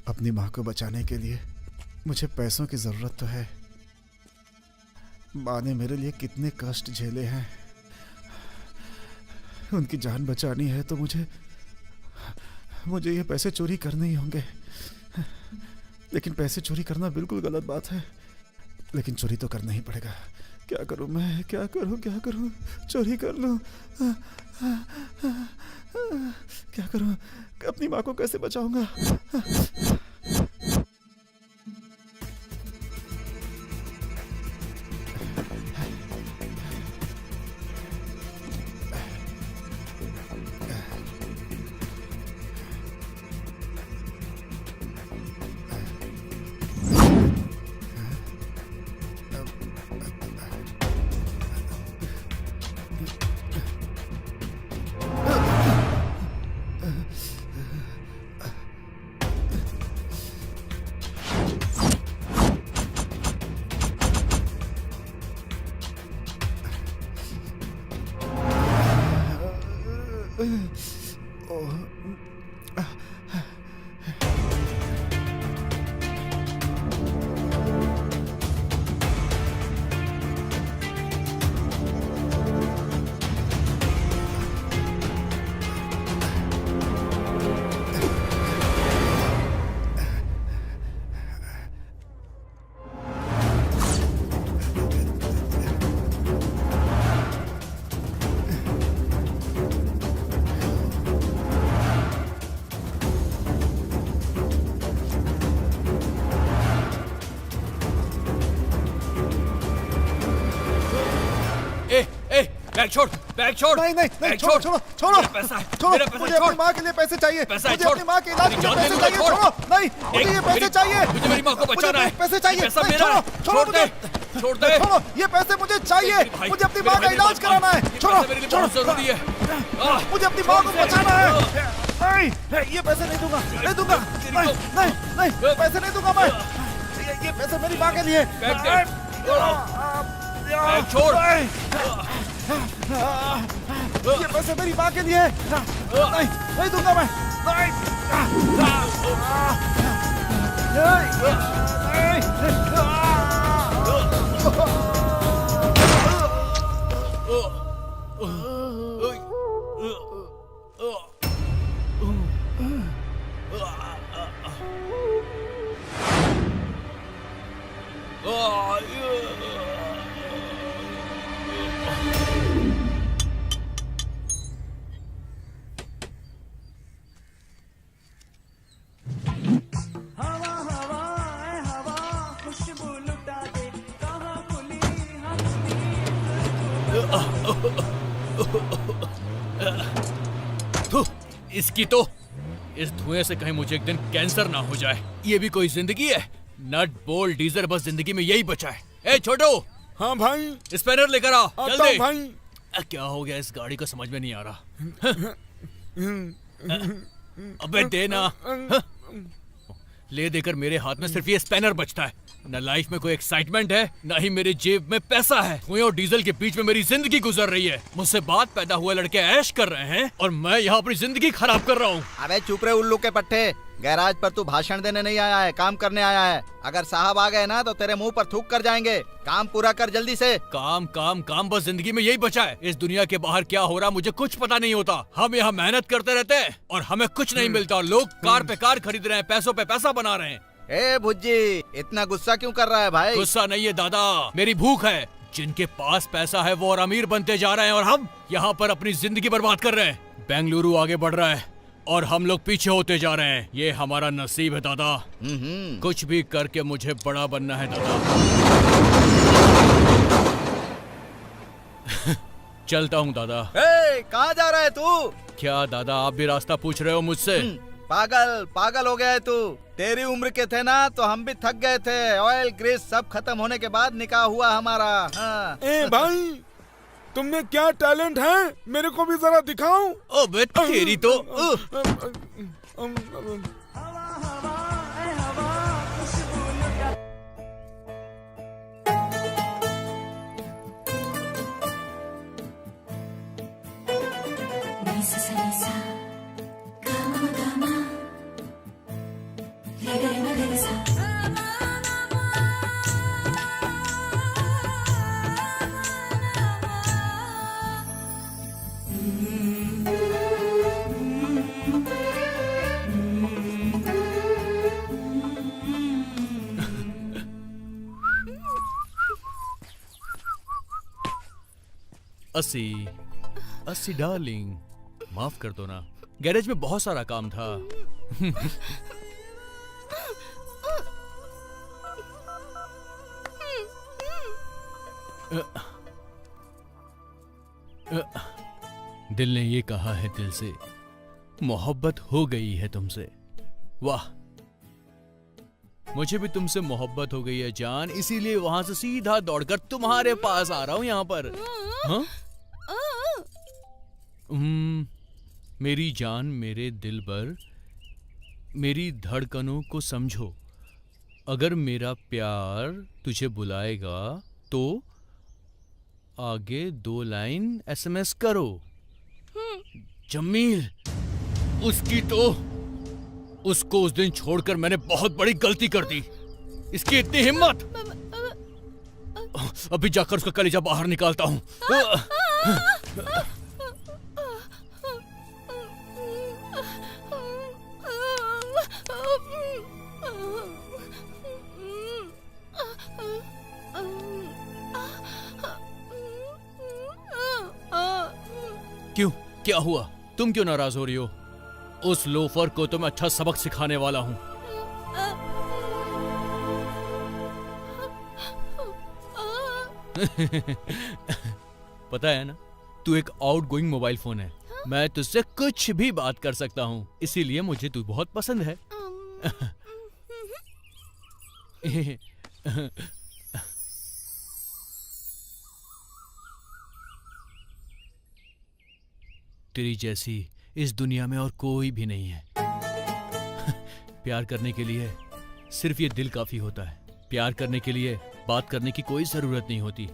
अपनी माँ को बचाने के लिए मुझे पैसों की जरूरत तो है। माँ ने मेरे लिए कितने कष्ट झेले हैं। उनकी जान बचानी है तो मुझे ये पैसे चोरी करने ही होंगे। लेकिन पैसे चोरी करना बिल्कुल गलत बात है, लेकिन चोरी तो करना ही पड़ेगा। क्या करूं मैं? क्या करूं? चोरी कर लूं? क्या करूं? अपनी माँ को कैसे बचाऊंगा? बैग छोड़, बैग छोड़। नहीं, छोड़ो। मेरा पैसा है, मेरा पैसा मुझे छोड़। अपनी माँ के लिए पैसे चाहिए। पैसा है, मुझे छोड़। अपनी माँ के इलाज के लिए जान पैसे दे चाहिए। दूंगा, छोड़ो। नहीं, मुझे ये पैसे चाहिए। मुझे मेरी माँ को बचाना है। पैसे चाहिए। पैसा नहीं, मेरा है। छोड़ो छोड़ दे, छोड़ दे। छोड़ो, ये पैसे मुझे चाहिए। मुझे अपनी माँ का इलाज कराना है। छोड़ो, मेरे लिए बहुत जरूरी है। मुझे अपनी माँ को बचाना है। नहीं, ये पैसे नहीं दूंगा। नहीं, पैसे नहीं दूंगा मैं। ये पैसे मेरी माँ के लिए। बैग दे। बैग छोड़। ये पैसे मेरी माँ के लिए। नहीं दूंगा मैं। नहीं थू, इसकी तो इस धुएं से कहीं मुझे एक दिन कैंसर ना हो जाए। ये भी कोई जिंदगी है? नट बोल्ट डीजल बस जिंदगी में यही बचा है। ए छोटू, हाँ भाई, स्पैनर लेकर आ आता हूँ जल्दी। भाई। क्या हो गया इस गाड़ी को समझ में नहीं आ रहा। अबे देना। ले देकर मेरे हाथ में सिर्फ ये स्पैनर बचता है। न लाइफ में कोई एक्साइटमेंट है, न ही मेरी जेब में पैसा है। धुएं और डीजल के बीच में मेरी जिंदगी गुजर रही है। मुझसे बाद पैदा हुए लड़के ऐश कर रहे हैं और मैं यहाँ अपनी जिंदगी खराब कर रहा हूँ। अबे चुप रहे उल्लू के पट्टे। गैराज पर तू भाषण देने नहीं आया है, काम करने आया है। अगर साहब आ गए ना तो तेरे मुंह पर थूक कर जाएंगे। काम पूरा कर जल्दी से। काम काम काम, बस जिंदगी में यही बचा है। इस दुनिया के बाहर क्या हो रहा मुझे कुछ पता नहीं होता। हम यहाँ मेहनत करते रहते हैं और हमें कुछ नहीं मिलता। और लोग कार पे कार खरीद रहे हैं, पैसों पे पैसा बना रहे हैं। ए भुज्जी, इतना गुस्सा क्यों कर रहा है भाई? गुस्सा नहीं है दादा, मेरी भूख है। जिनके पास पैसा है वो और अमीर बनते जा रहे हैं और हम यहाँ पर अपनी जिंदगी बर्बाद कर रहे हैं। बेंगलुरु आगे बढ़ रहा है और हम लोग पीछे होते जा रहे हैं। ये हमारा नसीब है दादा। कुछ भी करके मुझे बड़ा बनना है दादा। चलता हूँ दादा। कहाँ जा रहा है तू? क्या दादा आप भी रास्ता पूछ रहे हो मुझसे? पागल पागल हो गया है तू। तेरी उम्र के थे ना तो हम भी थक गए थे। ऑयल ग्रीस सब खत्म होने के बाद निकाह हुआ हमारा। हाँ। ए भाई, तुम में क्या टैलेंट है, मेरे को भी जरा दिखाओ। ओबे तेरी तो अस्सी डार्लिंग, माफ कर दो ना, गैरेज में बहुत सारा काम था। दिल ने ये कहा है दिल से, मोहब्बत हो गई है तुमसे। वाह, मुझे भी तुमसे मोहब्बत हो गई है जान, इसीलिए वहां से सीधा दौड़कर तुम्हारे पास आ रहा हूं यहाँ पर। हाँ? मेरी जान, मेरे दिल पर, मेरी धड़कनों को समझो। अगर मेरा प्यार तुझे बुलाएगा तो आगे 2 लाइन SMS करो। जमील, उसको उस दिन छोड़कर मैंने बहुत बड़ी गलती कर दी। इसकी इतनी हिम्मत! अभी जाकर उसका कलेजा बाहर निकालता हूं। क्यों, क्या हुआ? तुम क्यों नाराज हो रही हो? उस लोफर को तो मैं अच्छा सबक सिखाने वाला हूं। पता है ना, तू एक आउटगोइंग मोबाइल फोन है। मैं तुझसे कुछ भी बात कर सकता हूं, इसीलिए मुझे तू बहुत पसंद है। तेरी जैसी इस दुनिया में और कोई भी नहीं है। प्यार करने के लिए सिर्फ ये दिल काफी होता है। प्यार करने के लिए बात करने की कोई जरूरत नहीं होती।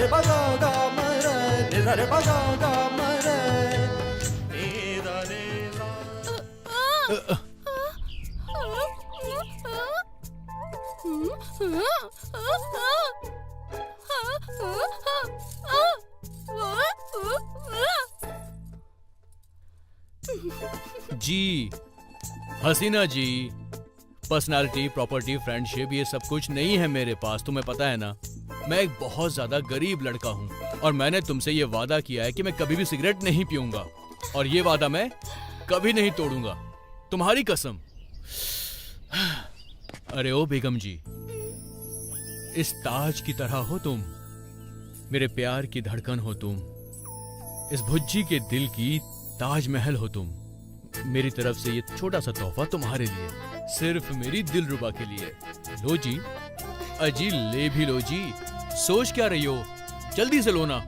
re ba ga ga ma re ni da re ba ga ga ma re ni da re sa. जी हसीना जी, पर्सनालिटी, प्रॉपर्टी, फ्रेंडशिप ये सब कुछ नहीं है मेरे पास, तुम्हें पता है ना। मैं एक बहुत ज्यादा गरीब लड़का हूँ और मैंने तुमसे ये वादा किया है कि मैं कभी भी सिगरेट नहीं पीऊंगा और ये वादा मैं कभी नहीं तोड़ूंगा, तुम्हारी कसम। अरे ओ बेगम जी, इस ताज की तरह हो तुम, मेरे प्यार की धड़कन हो तुम, इस भुज्जी के दिल की ताजमहल हो तुम। मेरी तरफ से ये छोटा सा तोहफा तुम्हारे लिए, सिर्फ मेरी दिलरुबा के लिए। लो जी, अजी ले भी लो जी, सोच क्या रही हो, जल्दी से लो ना।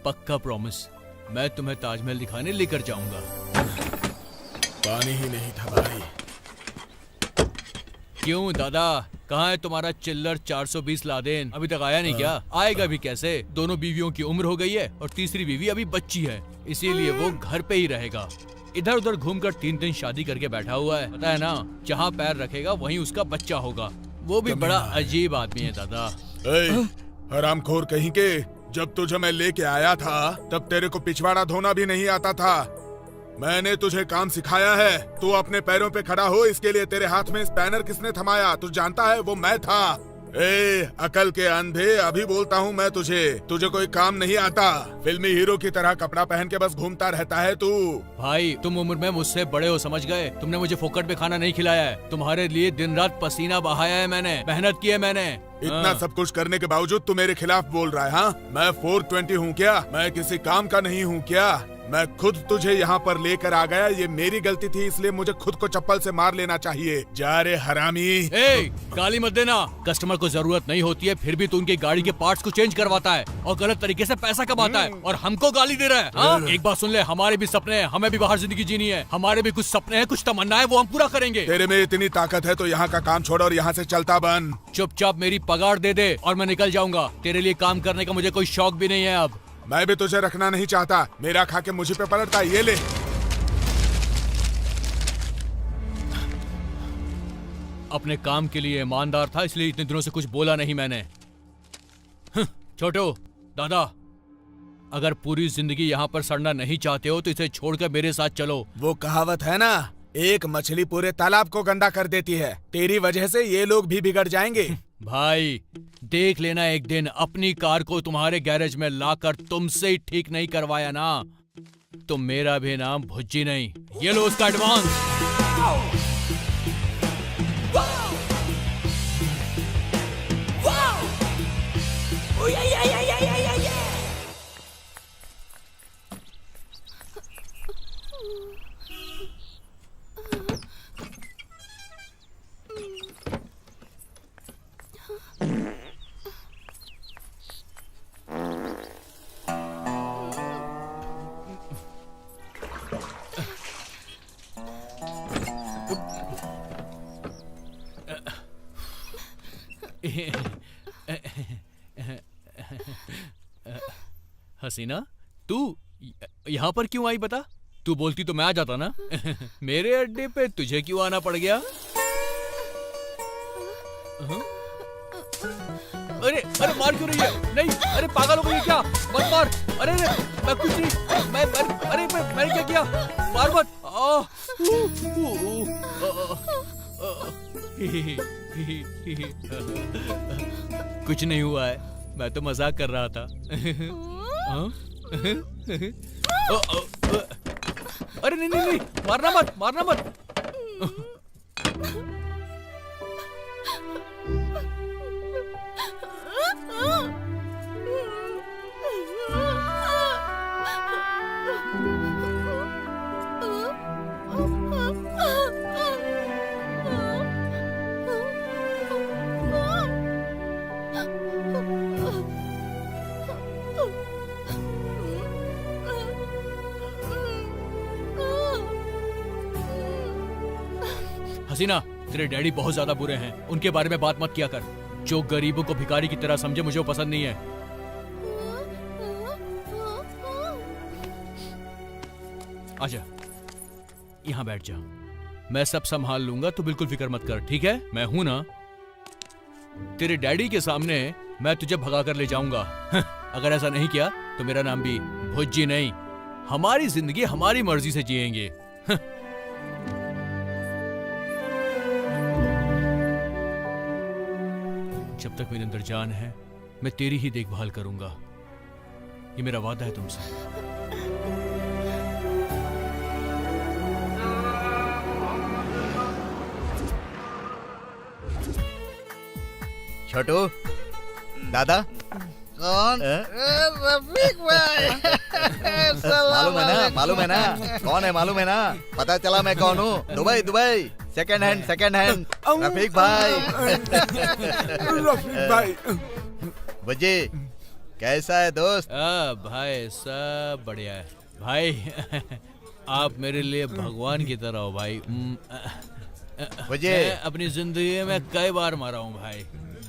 पक्का प्रॉमिस, मैं तुम्हें ताजमहल दिखाने लेकर जाऊंगा। पानी ही नहीं था भाई। क्यों दादा, कहाँ है तुम्हारा चिल्लर 420 लादेन? अभी तक आया नहीं क्या? आएगा भी कैसे? दोनों बीवियों की उम्र हो गई है और तीसरी बीवी अभी बच्ची है, इसीलिए वो घर पे ही रहेगा। इधर उधर घूमकर 3 दिन शादी करके बैठा हुआ है, पता है ना? जहाँ पैर रखेगा वहीं उसका बच्चा होगा। वो भी बड़ा अजीब आदमी है दादा। हरामखोर कहीं के, जब तुझे मैं लेके आया था तब तेरे को पिछवाड़ा धोना भी नहीं आता था। मैंने तुझे काम सिखाया है, तू अपने पैरों पे खड़ा हो, इसके लिए तेरे हाथ में स्पैनर किसने थमाया तू जानता है? वो मैं था। अकल के अंधे, अभी बोलता हूँ मैं तुझे कोई काम नहीं आता। फिल्मी हीरो की तरह कपड़ा पहन के बस घूमता रहता है तू। भाई तुम उम्र में मुझसे बड़े हो, समझ गए? तुमने मुझे फोकट में खाना नहीं खिलाया है, तुम्हारे लिए दिन रात पसीना बहाया है मैंने, मेहनत की है मैंने। इतना सब कुछ करने के बावजूद तू मेरे खिलाफ बोल रहा है? हाँ, मैं 420 हूँ क्या? मैं किसी काम का नहीं हूँ क्या? मैं खुद तुझे यहाँ पर लेकर आ गया, ये मेरी गलती थी, इसलिए मुझे खुद को चप्पल से मार लेना चाहिए। जा रे हरामी। गाली मत देना, कस्टमर को जरूरत नहीं होती है फिर भी तू उनकी गाड़ी के पार्ट्स को चेंज करवाता है और गलत तरीके से पैसा कमाता है और हमको गाली दे रहा है। हाँ? एक बात सुन ले, हमारे भी सपने हैं, हमें भी बाहर जिंदगी जीनी है, हमारे भी कुछ सपने हैं, कुछ तमन्ना है, वो हम पूरा करेंगे। तेरे में इतनी ताकत है तो यहाँ का काम छोड़ और यहाँ से चलता बन। चुपचाप मेरी पगार दे दे और मैं निकल जाऊंगा। तेरे लिए काम करने का मुझे कोई शौक भी नहीं है अब। मैं भी तुझे रखना नहीं चाहता, मेरा खा के मुझे पे पलटता। ये ले। अपने काम के लिए ईमानदार था, इसलिए इतने दिनों से कुछ बोला नहीं मैंने। छोटो दादा, अगर पूरी जिंदगी यहाँ पर सड़ना नहीं चाहते हो तो इसे छोड़कर मेरे साथ चलो। वो कहावत है ना, एक मछली पूरे तालाब को गंदा कर देती है, तेरी वजह से ये लोग भी बिगड़ जाएंगे। भाई देख लेना, एक दिन अपनी कार को तुम्हारे गैरेज में लाकर तुमसे ही ठीक नहीं करवाया ना तो मेरा भी नाम भुज्जी नहीं। ये लो उसका एडवांस। हसीना, तू यहाँ पर क्यों आई बता? तू बोलती तो मैं आ जाता ना। मेरे अड्डे पे तुझे क्यों आना पड़ गया? अरे अरे मार क्यों रही है? नहीं, अरे पागल हो गई है क्या? मत मार। अरे अरे मैं कुछ नहीं, अरे मैंने क्या किया? मार मत। कुछ नहीं हुआ है, मैं तो मजाक कर रहा था। अरे नहीं नहीं नहीं, मारना मत, मारना मत। हसीना, तेरे डैडी बहुत ज्यादा बुरे हैं, उनके बारे में बात मत किया कर। जो गरीबों को भिखारी की तरह समझे, मुझे वो पसंद नहीं है। आजा, यहाँ बैठ जा। मैं सब संभाल लूंगा, तू बिल्कुल फिक्र मत कर, ठीक है? मैं हूं ना। तेरे डैडी के सामने मैं तुझे भगा कर ले जाऊंगा। अगर ऐसा नहीं किया तो मेरा नाम भी भुज्जी नहीं। हमारी जिंदगी हमारी मर्जी से जिएंगे। जब तक मेरे अंदर जान है, मैं तेरी ही देखभाल करूंगा। ये मेरा वादा है तुमसे। छोटू, दादा, कौन? रफीक भाई। मालूम है ना कौन है? मालूम है ना? पता चला मैं कौन हूँ? दुबई सेकंड हैंड रफीक भाई। रफीक भाई, बुज्जी, कैसा है दोस्त? भाई सब बढ़िया है भाई। आप मेरे लिए भगवान की तरह हो भाई। बुज्जी, मैं अपनी जिंदगी में कई बार मरा हूँ भाई।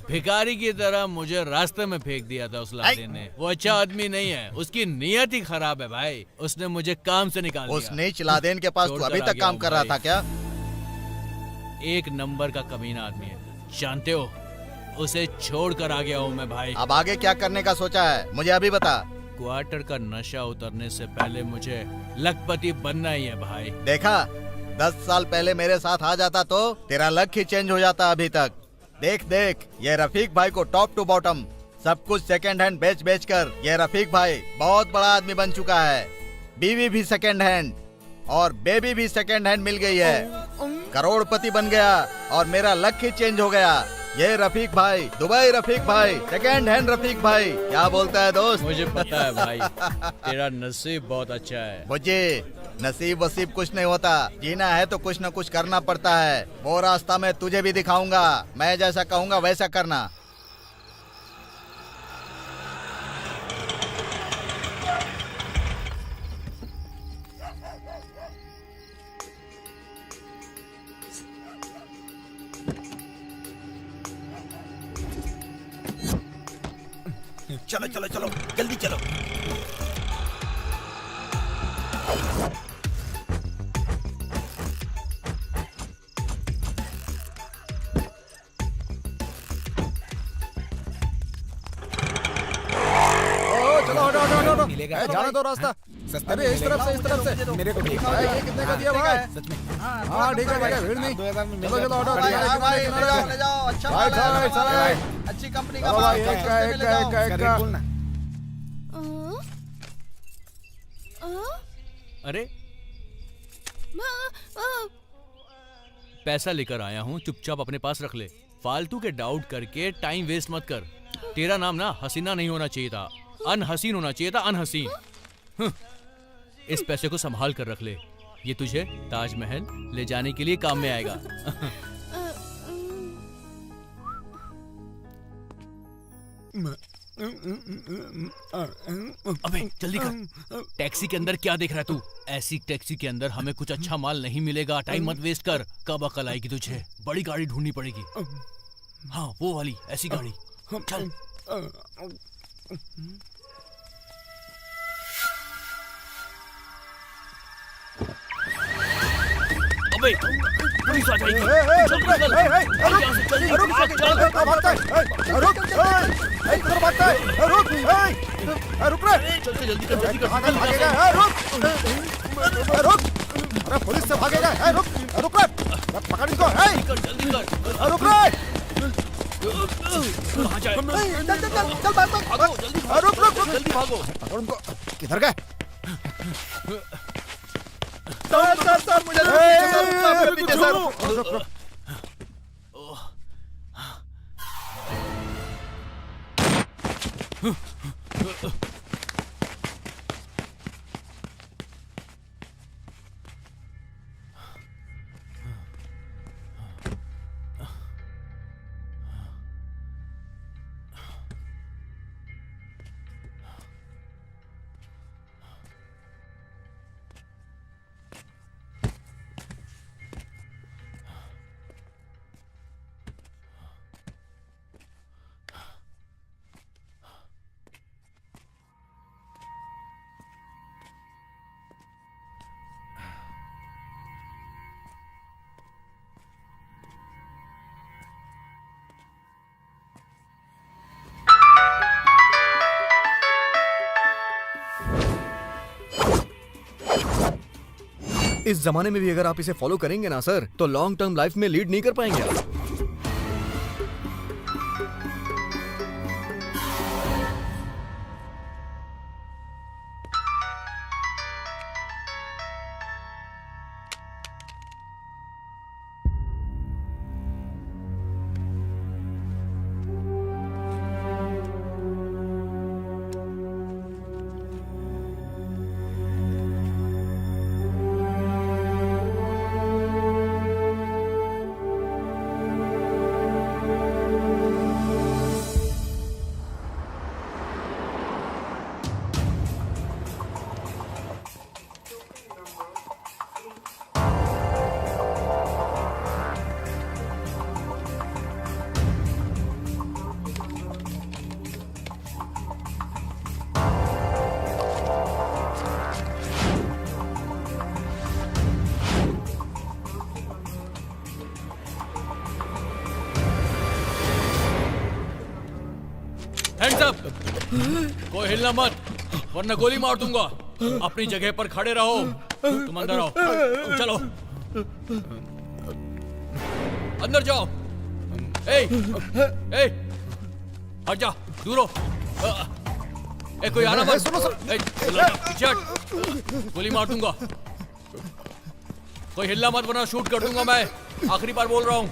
भिखारी की तरह मुझे रास्ते में फेंक दिया था उस लादे ने। वो अच्छा आदमी नहीं है, उसकी नियत ही खराब है भाई। उसने मुझे काम से निकाल दिया। उस नीच लादेन के पास तू अभी तक काम कर रहा था क्या? एक नंबर का कमीना आदमी है, जानते हो? उसे छोड़ कर आ गया हूँ मैं भाई। अब आगे क्या करने का सोचा है, मुझे अभी बता। क्वार्टर का नशा उतरने से पहले मुझे लखपति बनना ही है भाई। देखा, 10 साल पहले मेरे साथ आ जाता तो तेरा लक ही चेंज हो जाता अभी तक। देख, ये रफीक भाई को टॉप टू बॉटम सब कुछ सेकंड हैंड बेच कर ये रफीक भाई बहुत बड़ा आदमी बन चुका है। बीवी भी सेकंड हैंड और बेबी भी सेकंड हैंड मिल गई है। करोड़पति बन गया और मेरा लक ही चेंज हो गया। ये रफीक भाई, दुबई रफीक भाई, सेकंड हैंड रफीक भाई। क्या बोलता है दोस्त? मुझे पता है भाई, तेरा नसीब बहुत अच्छा है। मुझे नसीब वसीब कुछ नहीं होता, जीना है तो कुछ न कुछ करना पड़ता है। वो रास्ता मैं तुझे भी दिखाऊंगा, मैं जैसा कहूंगा वैसा करना। चलो जल्दी चलो। हटो। मिलेगा। जाने दो रास्ता। अरे इस तरफ से मेरे को ये कितने का दिया भाई? सच में? हाँ ठीक है, भीड़ नहीं। 2000 में चलो ऑटो भाई, ले जाओ, अच्छा माल है, अच्छी कंपनी का माल है, सस्ते में ले जाओ। रेट बोलना। अरे पैसा लेकर आया हूँ, चुपचाप अपने पास रख ले। फालतू के डाउट करके टाइम वेस्ट मत कर। तेरा नाम ना हसीना नहीं होना चाहिए था, अनहसीन होना चाहिए था, अनहसीन। इस पैसे को संभाल कर रख ले, ये तुझे ताजमहल ले जाने के लिए काम में आएगा। अबे जल्दी कर, टैक्सी के अंदर क्या देख रहा है तू? ऐसी टैक्सी के अंदर हमें कुछ अच्छा माल नहीं मिलेगा, टाइम मत वेस्ट कर। कब अकल आएगी तुझे? बड़ी गाड़ी ढूंढनी पड़ेगी। हाँ वो वाली, ऐसी गाड़ी। चल। अबे पुलिस आ जाएगी। रुक जल्दी कर। अरे पुलिस से भागेगा। रुक पकड़ इसको। जल्दी कर। रुक कहाँ जाए? चल भागो जल्दी। रुक जल्दी भागो। पकड़ उनको। किधर गए? सर मुझे रुक। इस जमाने में भी अगर आप इसे फॉलो करेंगे ना सर, तो लॉन्ग टर्म लाइफ में लीड नहीं कर पाएंगे आप। Hands up. कोई हिलना मत वरना गोली मार दूंगा। अपनी जगह पर खड़े रहो। तुम अंदर आओ। चलो अंदर जाओ। ए हट जा, दूर हो। कोई आना मत। पीछे हट। गोली मार दूंगा। कोई हिलना मत वरना शूट कर दूंगा मैं। आखिरी बार बोल रहा हूँ।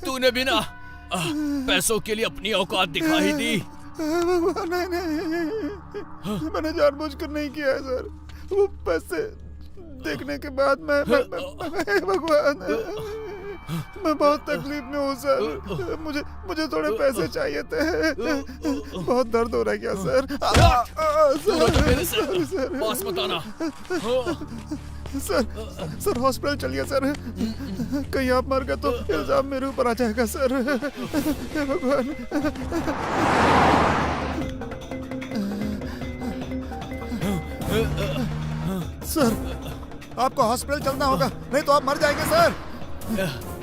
तूने भी ना पैसों के लिए अपनी औकात दिखा ही दी। नहीं, मैंने जानबूझकर नहीं किया है सर। वो पैसे देखने के बाद मैं भगवान, मैं बहुत तकलीफ में हूँ सर। मुझे थोड़े पैसे चाहिए थे। बहुत दर्द हो रहा है क्या सर? सर बॉस बताना। सर हॉस्पिटल चलिए सर। कहीं आप मर गए तो इल्जाम मेरे ऊपर आ जाएगा सर। हे भगवान। सर आपको हॉस्पिटल चलना होगा, नहीं तो आप मर जाएंगे सर।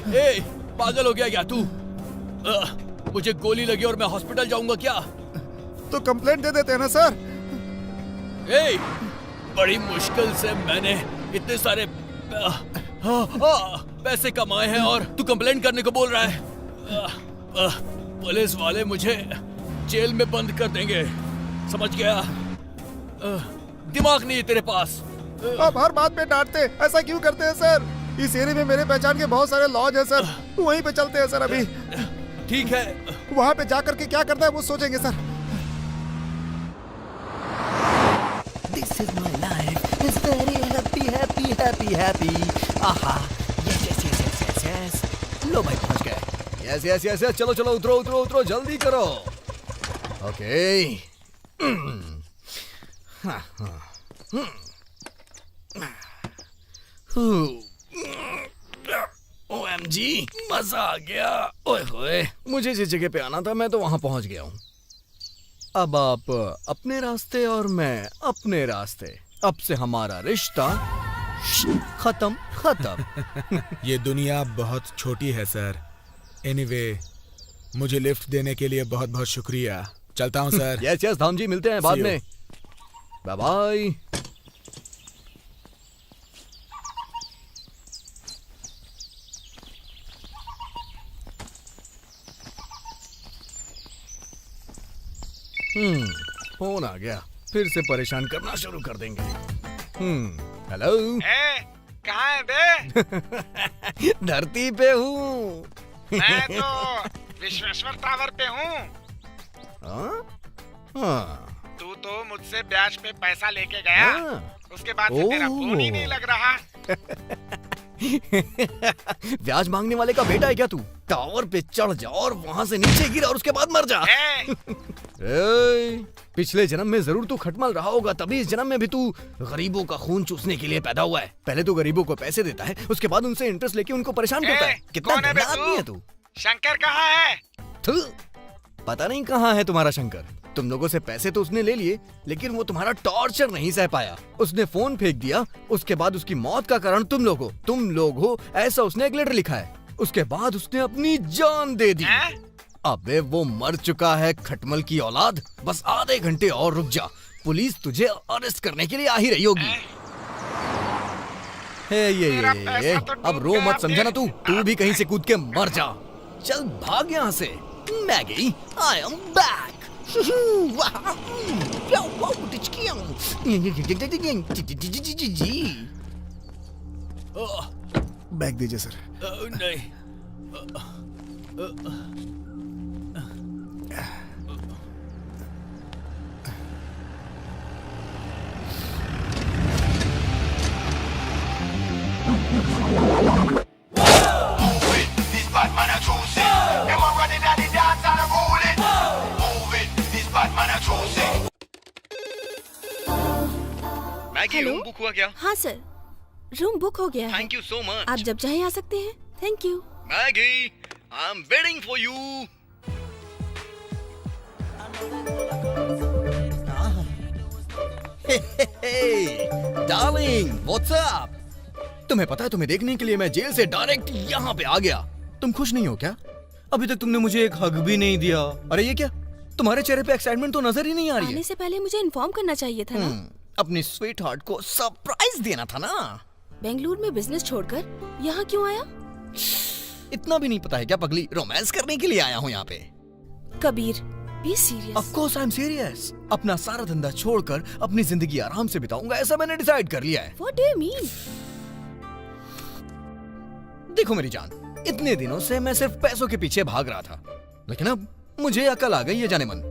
ए पागल हो गया क्या तू? मुझे गोली लगी और मैं हॉस्पिटल जाऊंगा क्या? तो कंप्लेंट दे देते हैं ना सर। ए बड़ी मुश्किल से मैंने इतने सारे पैसे कमाए हैं और तू कंप्लेंट करने को बोल रहा है? पुलिस वाले मुझे जेल में बंद कर देंगे, समझ गया? दिमाग नहीं है तेरे पास। आप हर बात पे डांटते, ऐसा क्यों करते हैं सर? इस एरिया में मेरे पहचान के बहुत सारे लॉज हैं सर, वहीं पे चलते हैं सर। अभी ठीक है, वहाँ पे जाकर के क्या करना है वो सोचेंगे sir. This is my life. It's very happy, happy, happy, happy. आहा, yes, yes, yes, yes, yes, yes. लो भाई पहुंच गए। Yes, yes, yes, yes. चलो चलो उतरो उतरो उतरो जल्दी करो। Okay. OMG, मजा आ गया। ओए होए, मुझे जिस जगह पे आना था मैं तो वहां पहुंच गया हूँ। अब आप अपने रास्ते और मैं अपने रास्ते। अब से हमारा रिश्ता खत्म खत्म। ये दुनिया बहुत छोटी है सर। एनीवे, मुझे लिफ्ट देने के लिए बहुत बहुत शुक्रिया। चलता हूँ सर। यस यस धाम जी, मिलते हैं बाद में। Bye bye. फोन आ गया, फिर से परेशान करना शुरू कर देंगे। हेलो। कहाँ है बे? धरती पे हूँ। मैं तो विश्वेश्वर टावर पे हूँ। तू तो मुझसे ब्याज पे पैसा लेके गया, उसके बाद से तेरा फोन ही नहीं लग रहा। ब्याज मांगने वाले का बेटा है क्या तू? टावर पे चढ़ जा और वहाँ से नीचे गिर और उसके बाद मर जा। पिछले जन्म में जरूर तू खटमल रहा होगा, तभी इस जन्म में भी तू गरीबों का खून चूसने के लिए पैदा हुआ है। पहले तो गरीबों को पैसे देता है, उसके बाद उनसे इंटरेस्ट लेके उनको परेशान करता है। कितना गंदा आदमी है तू। शंकर कहाँ है? पता नहीं कहाँ है तुम्हारा शंकर। तुम लोगों से पैसे तो उसने ले लिए, लेकिन वो तुम्हारा टॉर्चर नहीं सह पाया। उसने फोन फेंक दिया, उसके बाद उसकी मौत का कारण तुम लोग हो ऐसा उसने एक लेटर लिखा है। उसके बाद उसने अपनी जान दे दी। अबे वो मर चुका है खटमल की औलाद। बस आधे घंटे और रुक जा, पुलिस तुझे अरेस्ट करने के लिए आ ही रही होगी। ये अब रो मत, समझा ना तू भी कहीं से कूद के मर जा। चल भाग यहाँ से। Maggi, I am back. Bag दीजिए सर। नहीं, मैगी, रूम बुक हुआ क्या? हाँ सर, रूम बुक हो गया है। Thank you so much. आप जब चाहे आ सकते हैं। Thank you. Maggi, I am waiting for you. Darling, what's up? तुम्हें पता है, तुम्हें देखने के लिए मैं जेल से डायरेक्ट यहाँ पे आ गया। तुम खुश नहीं हो क्या? अभी तक तुमने मुझे एक हग भी नहीं दिया। अरे ये क्या, तुम्हारे चेहरे पे एक्साइटमेंट तो नजर ही नहीं आ रही है। आने से पहले मुझे इन्फॉर्म करना चाहिए था ना। अपनी स्वीट हार्ट को सरप्राइज देना था ना। बेंगलुरु में बिजनेस छोड़कर यहाँ क्यों आया? इतना भी नहीं पता है क्या पगली? रोमांस करने के लिए आया हूँ यहाँ पे। Kabir, be serious. Of course I am serious. अपना सारा धंधा छोड़कर अपनी जिंदगी आराम से बिताऊंगा, ऐसा मैंने डिसाइड कर लिया है। What do you mean? देखो मेरी जान, इतने दिनों से मैं सिर्फ पैसों के पीछे भाग रहा था, लेकिन अब मुझे अकल आ गई है। जाने मन,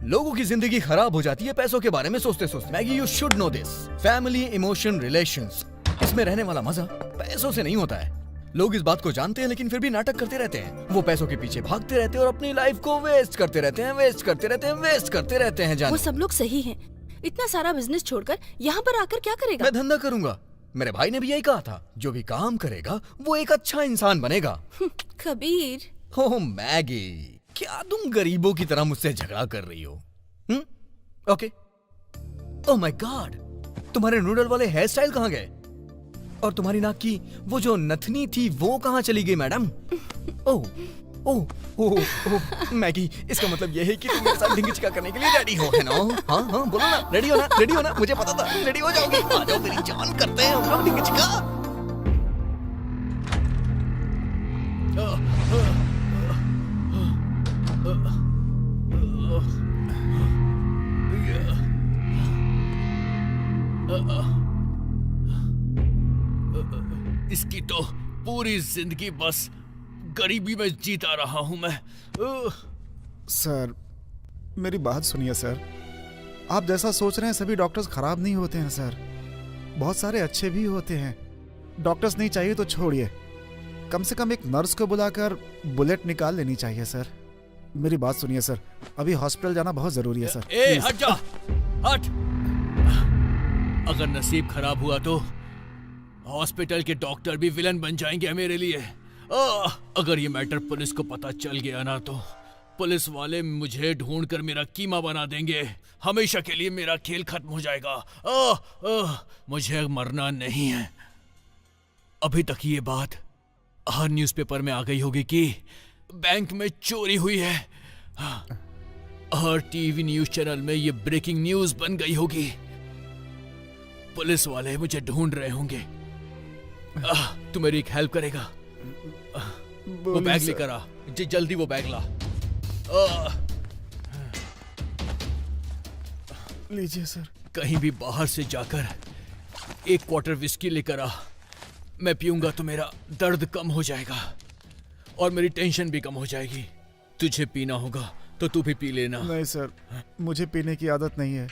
लोगों की जिंदगी खराब हो जाती है पैसों के बारे में सोचते सोचते। Maggi, you should know this. Family, emotion, relations, इसमें रहने वाला मजा पैसों से नहीं होता है। लोग इस बात को जानते हैं, लेकिन फिर भी नाटक करते रहते हैं। वो पैसों के पीछे भागते रहते हैं और अपनी लाइफ को वेस्ट करते रहते हैं, वेस्ट करते रहते हैं, वेस्ट करते रहते हैं। जानो, वो सब लोग सही हैं। इतना सारा बिजनेस छोड़कर यहाँ पर आकर क्या करेगा? मैं धंधा करूंगा। मेरे भाई ने भी यही कहा था, जो भी काम करेगा वो एक अच्छा इंसान बनेगा। कबीर। ओह मैगी, क्या तुम गरीबों की तरह मुझसे झगड़ा कर रही हो? ओके। ओह माय गॉड, तुम्हारे नूडल वाले हेयर स्टाइल कहाँ गए? और तुम्हारी नाक की वो जो नथनी थी वो कहाँ चली गई मैडम? ओह ओह ओह मैगी, इसका मतलब ये है कि तुम मेरे साथ ढिंगिचका करने के लिए रेडी हो, है ना? हाँ हाँ बोलो ना, रेडी हो ना? रेडी हो ना? मुझे पता था रेडी हो जाओगी। आ जाओ मेरी जान, करते हैं हम लोग ढिंगिचका। इसकी तो पूरी जिंदगी बस गरीबी में जीता रहा हूं मैं। सर मेरी बात सुनिए सर, आप जैसा सोच रहे हैं सभी डॉक्टर्स खराब नहीं होते हैं सर, बहुत सारे अच्छे भी होते हैं। डॉक्टर्स नहीं चाहिए तो छोड़िए, कम से कम एक नर्स को बुलाकर बुलेट निकाल लेनी चाहिए सर। मेरी बात सुनिए सर, अभी हॉस्पिटल जाना बहुत जरूरी है सर। ए हट जा, हट। अगर नसीब खराब हुआ तो हॉस्पिटल के डॉक्टर भी विलन बन जाएंगे मेरे लिए। अगर ये मैटर पुलिस को पता चल गया ना तो पुलिस वाले मुझे ढूंढकर मेरा कीमा बना देंगे। हमेशा के लिए मेरा खेल खत्म हो जाएगा। मुझे मरना नहीं है। अभी तक ये बात हर न्यूज़पेपर में आ गई होगी कि बैंक में चोरी हुई है। हर टीवी न्यूज़ चैनल में ये ब्रेकिंग न्यूज़ बन गई होगी। पुलिस वाले मुझे ढूंढ रहे होंगे। तू मेरी एक हेल्प करेगा? वो बैग लेकर आ, जल्दी वो बैग ला। लीजिए सर। कहीं भी बाहर से जाकर 1 क्वार्टर विस्की लेकर आ। मैं पीऊंगा तो मेरा दर्द कम हो जाएगा और मेरी टेंशन भी कम हो जाएगी। तुझे पीना होगा तो तू भी पी लेना। नहीं सर, मुझे पीने की आदत नहीं है,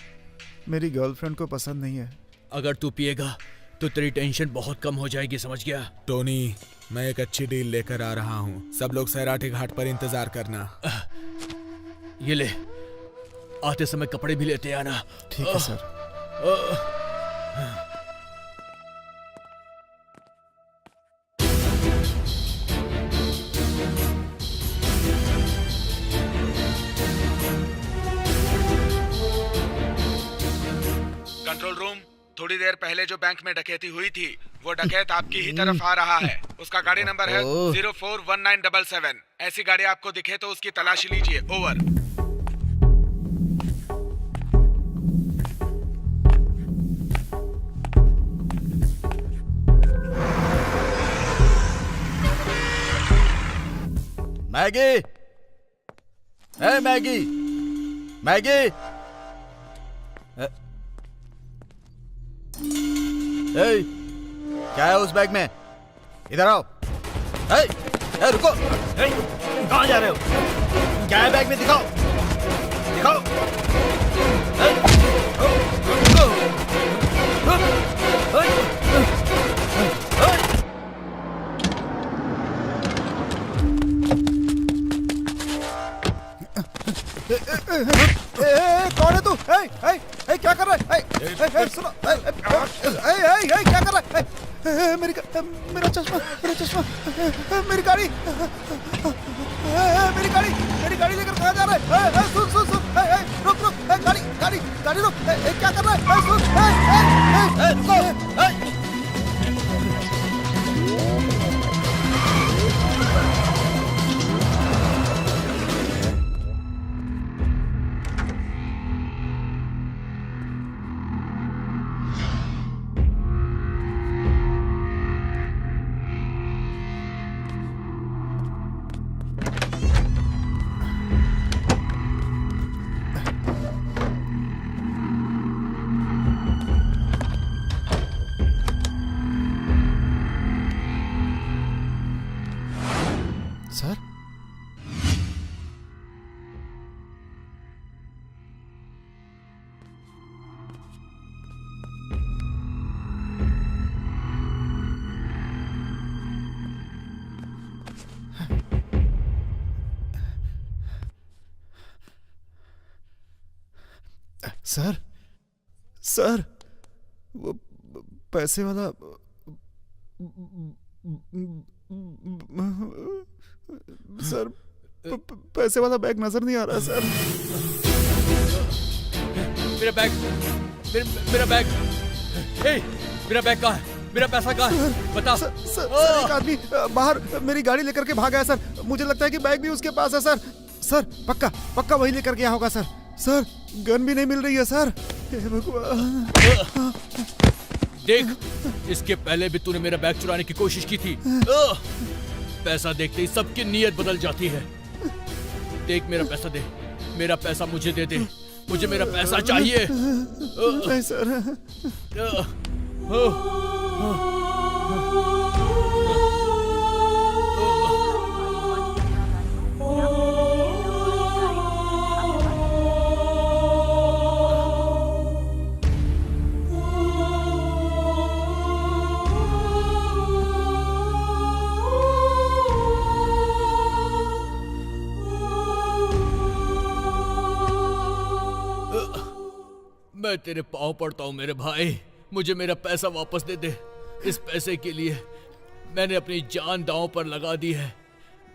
मेरी गर्लफ्रेंड को पसंद नहीं है। अगर तू पिएगा तो तेरी टेंशन बहुत कम हो जाएगी, समझ गया? टोनी, मैं एक अच्छी डील लेकर आ रहा हूँ। सब लोग सैराटी घाट पर इंतजार करना। ये ले, आते समय कपड़े भी लेते आना। ठीक है सर। कंट्रोल रूम, थोड़ी देर पहले जो बैंक में डकैती हुई थी वो डकैत आपकी ही तरफ आ रहा है। उसका गाड़ी नंबर है 041977। ऐसी गाड़ी आपको दिखे तो उसकी तलाशी लीजिए। ओवर। मैगी, ए मैगी, मैगी, ए, क्या है उस बैग में? इधर आओ। ए, रुको। कहाँ जा रहे हो? क्या है बैग में? दिखाओ, दिखाओ। कौन है तू? क्या कर रहा है? सुनो, क्या कर रहा है? मेरा चश्मा, मेरी गाड़ी, मेरी गाड़ी लेकर कहाँ जा रहा है? सुन, रुक, गाड़ी रुक। क्या कर रहा है? सुन, रुको। सर, सर, वो पैसे वाला सर, पैसे वाला बैग नजर नहीं आ रहा सर। मेरा बैग, मेरा बैग, मेरा बैग कहाँ है? मेरा पैसा कहाँ है? बता। सर, एक आदमी बाहर मेरी गाड़ी लेकर के भागा है सर। मुझे लगता है कि बैग भी उसके पास है सर। पक्का वही लेकर गया होगा सर। गन भी नहीं मिल रही है सर। हे भगवान। देख, इसके पहले भी तूने मेरा बैग चुराने की कोशिश की थी। पैसा देखते ही सबकी नीयत बदल जाती है। देख, मेरा पैसा दे, मेरा पैसा मुझे दे दे, मुझे मेरा पैसा चाहिए। नहीं सर। मैं तेरे पाँव पड़ता हूँ मेरे भाई, मुझे मेरा पैसा वापस दे दे। इस पैसे के लिए मैंने अपनी जान दांव पर लगा दी है।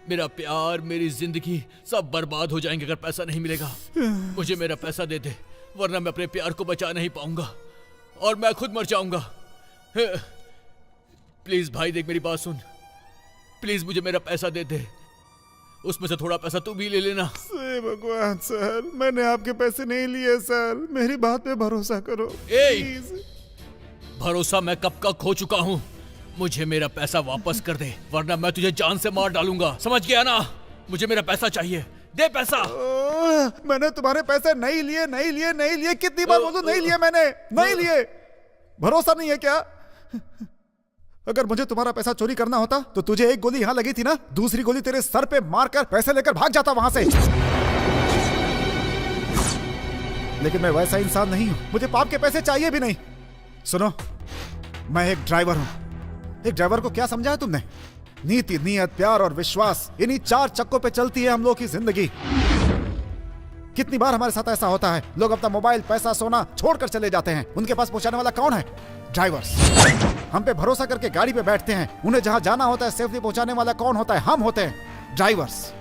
मेरा प्यार, मेरी जिंदगी सब बर्बाद हो जाएंगे अगर पैसा नहीं मिलेगा। मुझे मेरा पैसा दे दे, वरना मैं अपने प्यार को बचा नहीं पाऊंगा और मैं खुद मर जाऊंगा। प्लीज भाई देख, मेरी बात सुन, प्लीज मुझे मेरा पैसा दे दे। उसमें से थोड़ा पैसा तू भी ले लेना। हे भगवान सर, मैंने आपके पैसे नहीं लिए सर, मेरी बात पे भरोसा करो प्लीज। भरोसा मैं कब का खो चुका हूँ। मुझे मेरा पैसा वापस कर दे, वरना मैं तुझे जान से मार डालूंगा, समझ गया ना? मुझे मेरा पैसा चाहिए, दे पैसा। मैंने तुम्हारे पैसे नहीं लिए, नहीं लिए, नहीं लिए, कितनी बार बोलूं नहीं लिए, मैंने नहीं लिए। भरोसा नहीं है क्या? अगर मुझे तुम्हारा पैसा चोरी करना होता तो तुझे एक गोली यहां लगी थी ना, दूसरी गोली तेरे सर पे मारकर पैसे लेकर भाग जाता वहां से। लेकिन मैं वैसा इंसान नहीं हूं, मुझे पाप के पैसे चाहिए भी नहीं। सुनो, मैं एक ड्राइवर हूं। एक ड्राइवर को क्या समझा है तुमने? नीति, नियत, प्यार और विश्वास, इन्हीं 4 चक्कों पे चलती है हम लोग की जिंदगी। कितनी बार हमारे साथ ऐसा होता है, लोग अपना मोबाइल, पैसा, सोना छोड़कर चले जाते हैं। उनके पास पहुंचाने वाला कौन है? ड्राइवर्स। हम पे भरोसा करके गाड़ी पे बैठते हैं, उन्हें जहां जाना होता है सेफली पहुंचाने वाला कौन होता है? हम होते हैं, ड्राइवर्स।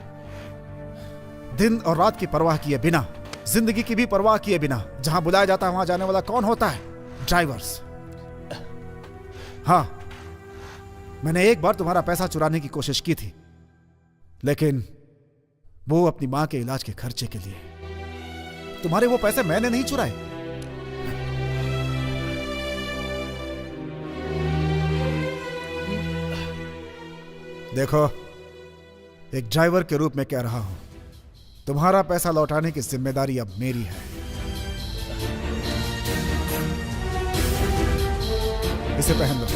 दिन और रात की परवाह किए बिना, जिंदगी की भी परवाह किए बिना जहां बुलाया जाता है वहां जाने वाला कौन होता है? ड्राइवर्स। हाँ, मैंने एक बार तुम्हारा पैसा चुराने की कोशिश की थी, लेकिन वो अपनी मां के इलाज के खर्चे के लिए। तुम्हारे वो पैसे मैंने नहीं चुराए। देखो, एक ड्राइवर के रूप में कह रहा हूं, तुम्हारा पैसा लौटाने की जिम्मेदारी अब मेरी है। इसे पहन लो।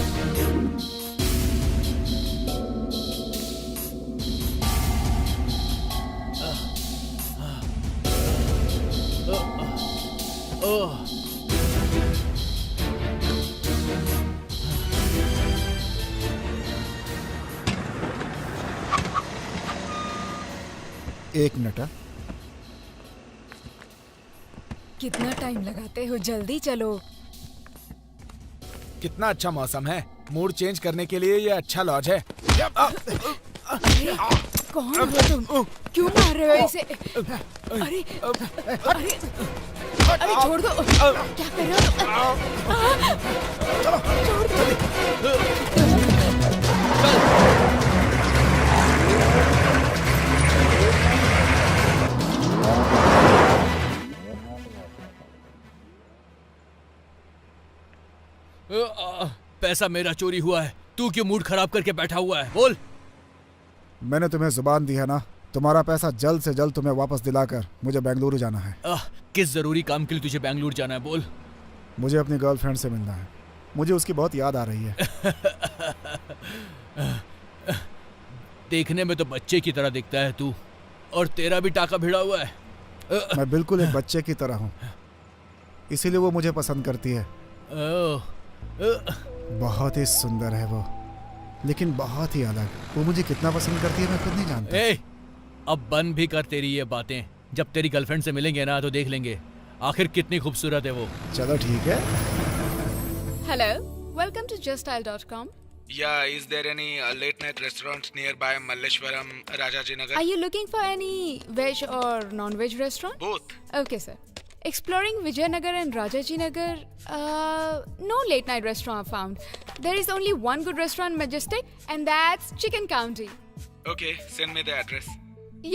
एक मिनट। कितना टाइम लगाते हो, जल्दी चलो। कितना अच्छा मौसम है, मूड चेंज करने के लिए ये अच्छा लॉज है। कौन हो तुम? क्यों मार रहे हो इसे? अरे अरे अरे छोड़ दो, क्या कर रहे हो? छोड़ दो। पैसा मेरा चोरी हुआ है, तू क्यों मूड खराब करके बैठा हुआ है? बोल। मैंने तुम्हें जुबान दी है ना, तुम्हारा पैसा जल्द से जल्द तुम्हें वापस दिलाकर मुझे बेंगलुरु जाना है। किस जरूरी काम के लिए तुझे बेंगलुरु जाना है? बोल। मुझे अपनी गर्लफ्रेंड से मिलना है, मुझे उसकी बहुत याद आ रही है। देखने में तो बच्चे की तरह दिखता है तू, और तेरा भी टाका भिड़ा हुआ है। मैं बिल्कुल एक बच्चे की तरह हूँ, इसीलिए वो मुझे पसंद करती है। बहुत ही सुंदर है वो, लेकिन बहुत ही अलग। वो मुझे कितना पसंद करती है मैं खुद नहीं जानता। अब बंद भी कर तेरी ये बातें, जब तेरी गर्लफ्रेंड से मिलेंगे ना तो देख लेंगे आखिर कितनी खूबसूरत है वो। चलो ठीक है। Hello, welcome to juststyle.com. Yeah, is there any late night restaurant nearby Malleshwaram, Rajaji Nagar? Are you looking for any veg or non-veg restaurant? Both. Okay, sir. Exploring Vijayanagar and Rajaji Nagar, no late night restaurant found. There is only one good restaurant, Majestic, and that's Chicken County. Okay, send me the address.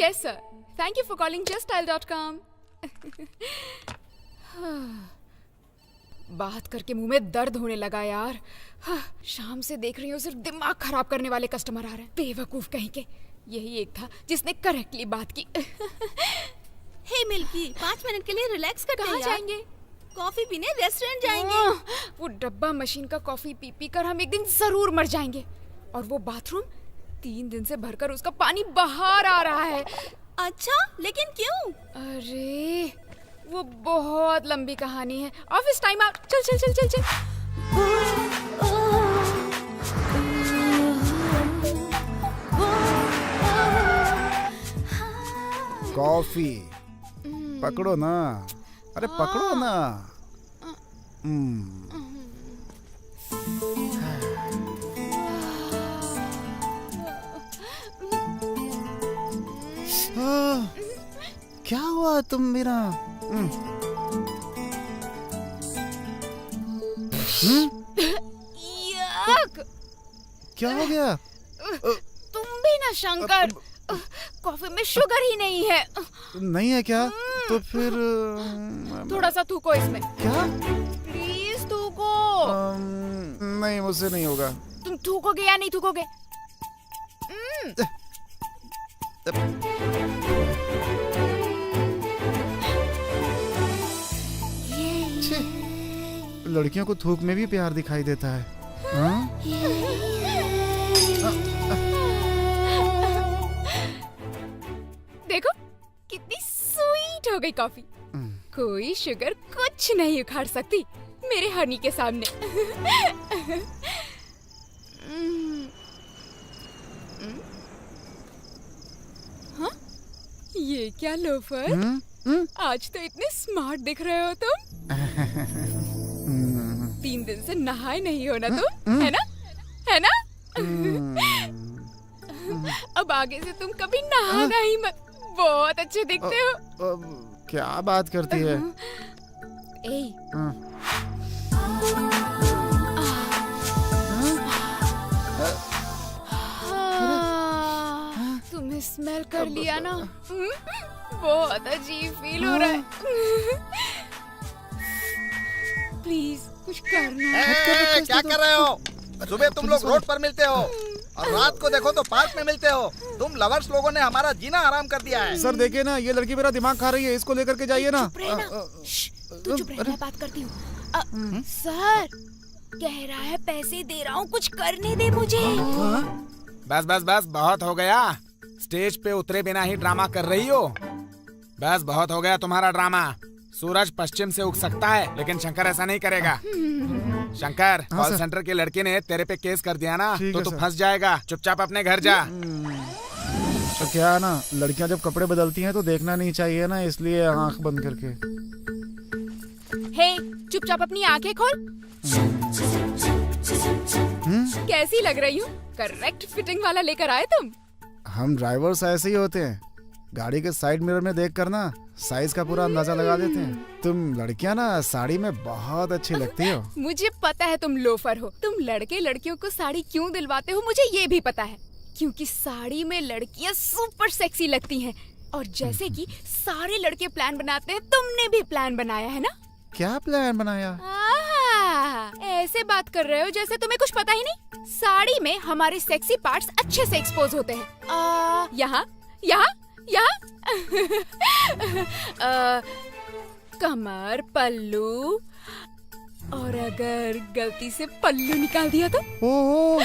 Yes, sir. Thank you for calling juststyle.com. बात करके मुंह में दर्द होने लगा यार। शाम से देख रही हूँ सिर्फ दिमाग खराब करने वाले कस्टमर आ रहे हैं, बेवकूफ कहीं के। यही एक था जिसने करेक्टली बात की। हे मिल्की, 5 मिनट के लिए रिलैक्स करते हैं। कहाँ जाएंगे? कॉफी पीने रेस्टोरेंट जाएंगे। वो डब्बा मशीन का कॉफी पी पी कर हम एक दिन जरूर मर जाएंगे। और वो बाथरूम 3 दिन से भरकर उसका पानी बाहर आ रहा है। अच्छा, लेकिन क्यों? अरे वो बहुत लंबी कहानी है। Office time out. चल चल चल चल चल। कॉफी पकड़ो ना, अरे पकड़ो ना। क्या हुआ तुम मेरा? यक! क्या हो गया? तुम भी ना शंकर, कॉफी में शुगर ही नहीं है। नहीं है क्या? तो फिर थोड़ा सा थूको इसमें। क्या? प्लीज थूको। नहीं, मुझसे नहीं होगा। तुम थूकोगे या नहीं थूकोगे? लड़कियों को थूक में भी प्यार दिखाई देता है। हाँ? देखो कितनी स्वीट हो गई कॉफी। कोई शुगर कुछ नहीं उखाड़ सकती मेरे हनी के सामने। हाँ? ये क्या लोफर? आज तो इतने स्मार्ट दिख रहे हो तुम। 3 दिन से नहाए नहीं हो ना तुम, है ना? है ना? अब आगे से तुम कभी नहाना ही मत। बहुत अच्छे दिखते हो। क्या बात करती है? ए, तुम्हें स्मेल कर लिया ना? बहुत अजीब फील हो रहा है। प्लीज कुछ करना। क्या कर रहे हो? सुबह तुम लोग रोड पर मिलते हो और रात को देखो तो पार्क में मिलते हो। तुम लवर्स लोगों ने हमारा जीना आराम कर दिया है। सर देखिए ना, ये लड़की मेरा दिमाग खा रही है, इसको लेकर के जाइए ना। तू चुप रह, मैं बात करती हूँ। सर कह रहा है पैसे दे रहा हूँ, कुछ करने दे मुझे। बस बस बस, बहुत हो गया। स्टेज पे उतरे बिना ही ड्रामा कर रही हो। बस बहुत हो गया तुम्हारा ड्रामा। सूरज पश्चिम से उग सकता है, लेकिन शंकर ऐसा नहीं करेगा। शंकर, कॉल सेंटर की लड़की ने तेरे पे केस कर दिया ना, तो तू फंस जाएगा। चुपचाप अपने घर जा। तो क्या है ना, लड़कियां जब कपड़े बदलती हैं तो देखना नहीं चाहिए ना, इसलिए आंख बंद करके। हे, चुपचाप अपनी आंखें खोल। कैसी लग रही हूँ? करेक्ट फिटिंग वाला लेकर आए तुम। हम ड्राइवर्स ऐसे ही होते हैं, गाड़ी के साइड मिरर में देख कर ना साइज का पूरा अंदाजा लगा देते हैं। तुम लड़कियां ना साड़ी में बहुत अच्छी लगती हो। मुझे पता है तुम लोफर हो। तुम लड़के लड़कियों को साड़ी क्यों दिलवाते हो मुझे ये भी पता है। क्योंकि साड़ी में लड़कियां सुपर सेक्सी लगती हैं। और जैसे कि सारे लड़के प्लान बनाते हैं, तुमने भी प्लान बनाया है ना? क्या प्लान बनाया? ऐसे बात कर रहे हो जैसे तुम्हें कुछ पता ही नहीं। साड़ी में हमारे सेक्सी पार्ट्स अच्छे से एक्सपोज होते हैं। यहाँ यहाँ यहाँ कमर, पल्लू, और अगर गलती से पल्लू निकाल दिया तो? ओह,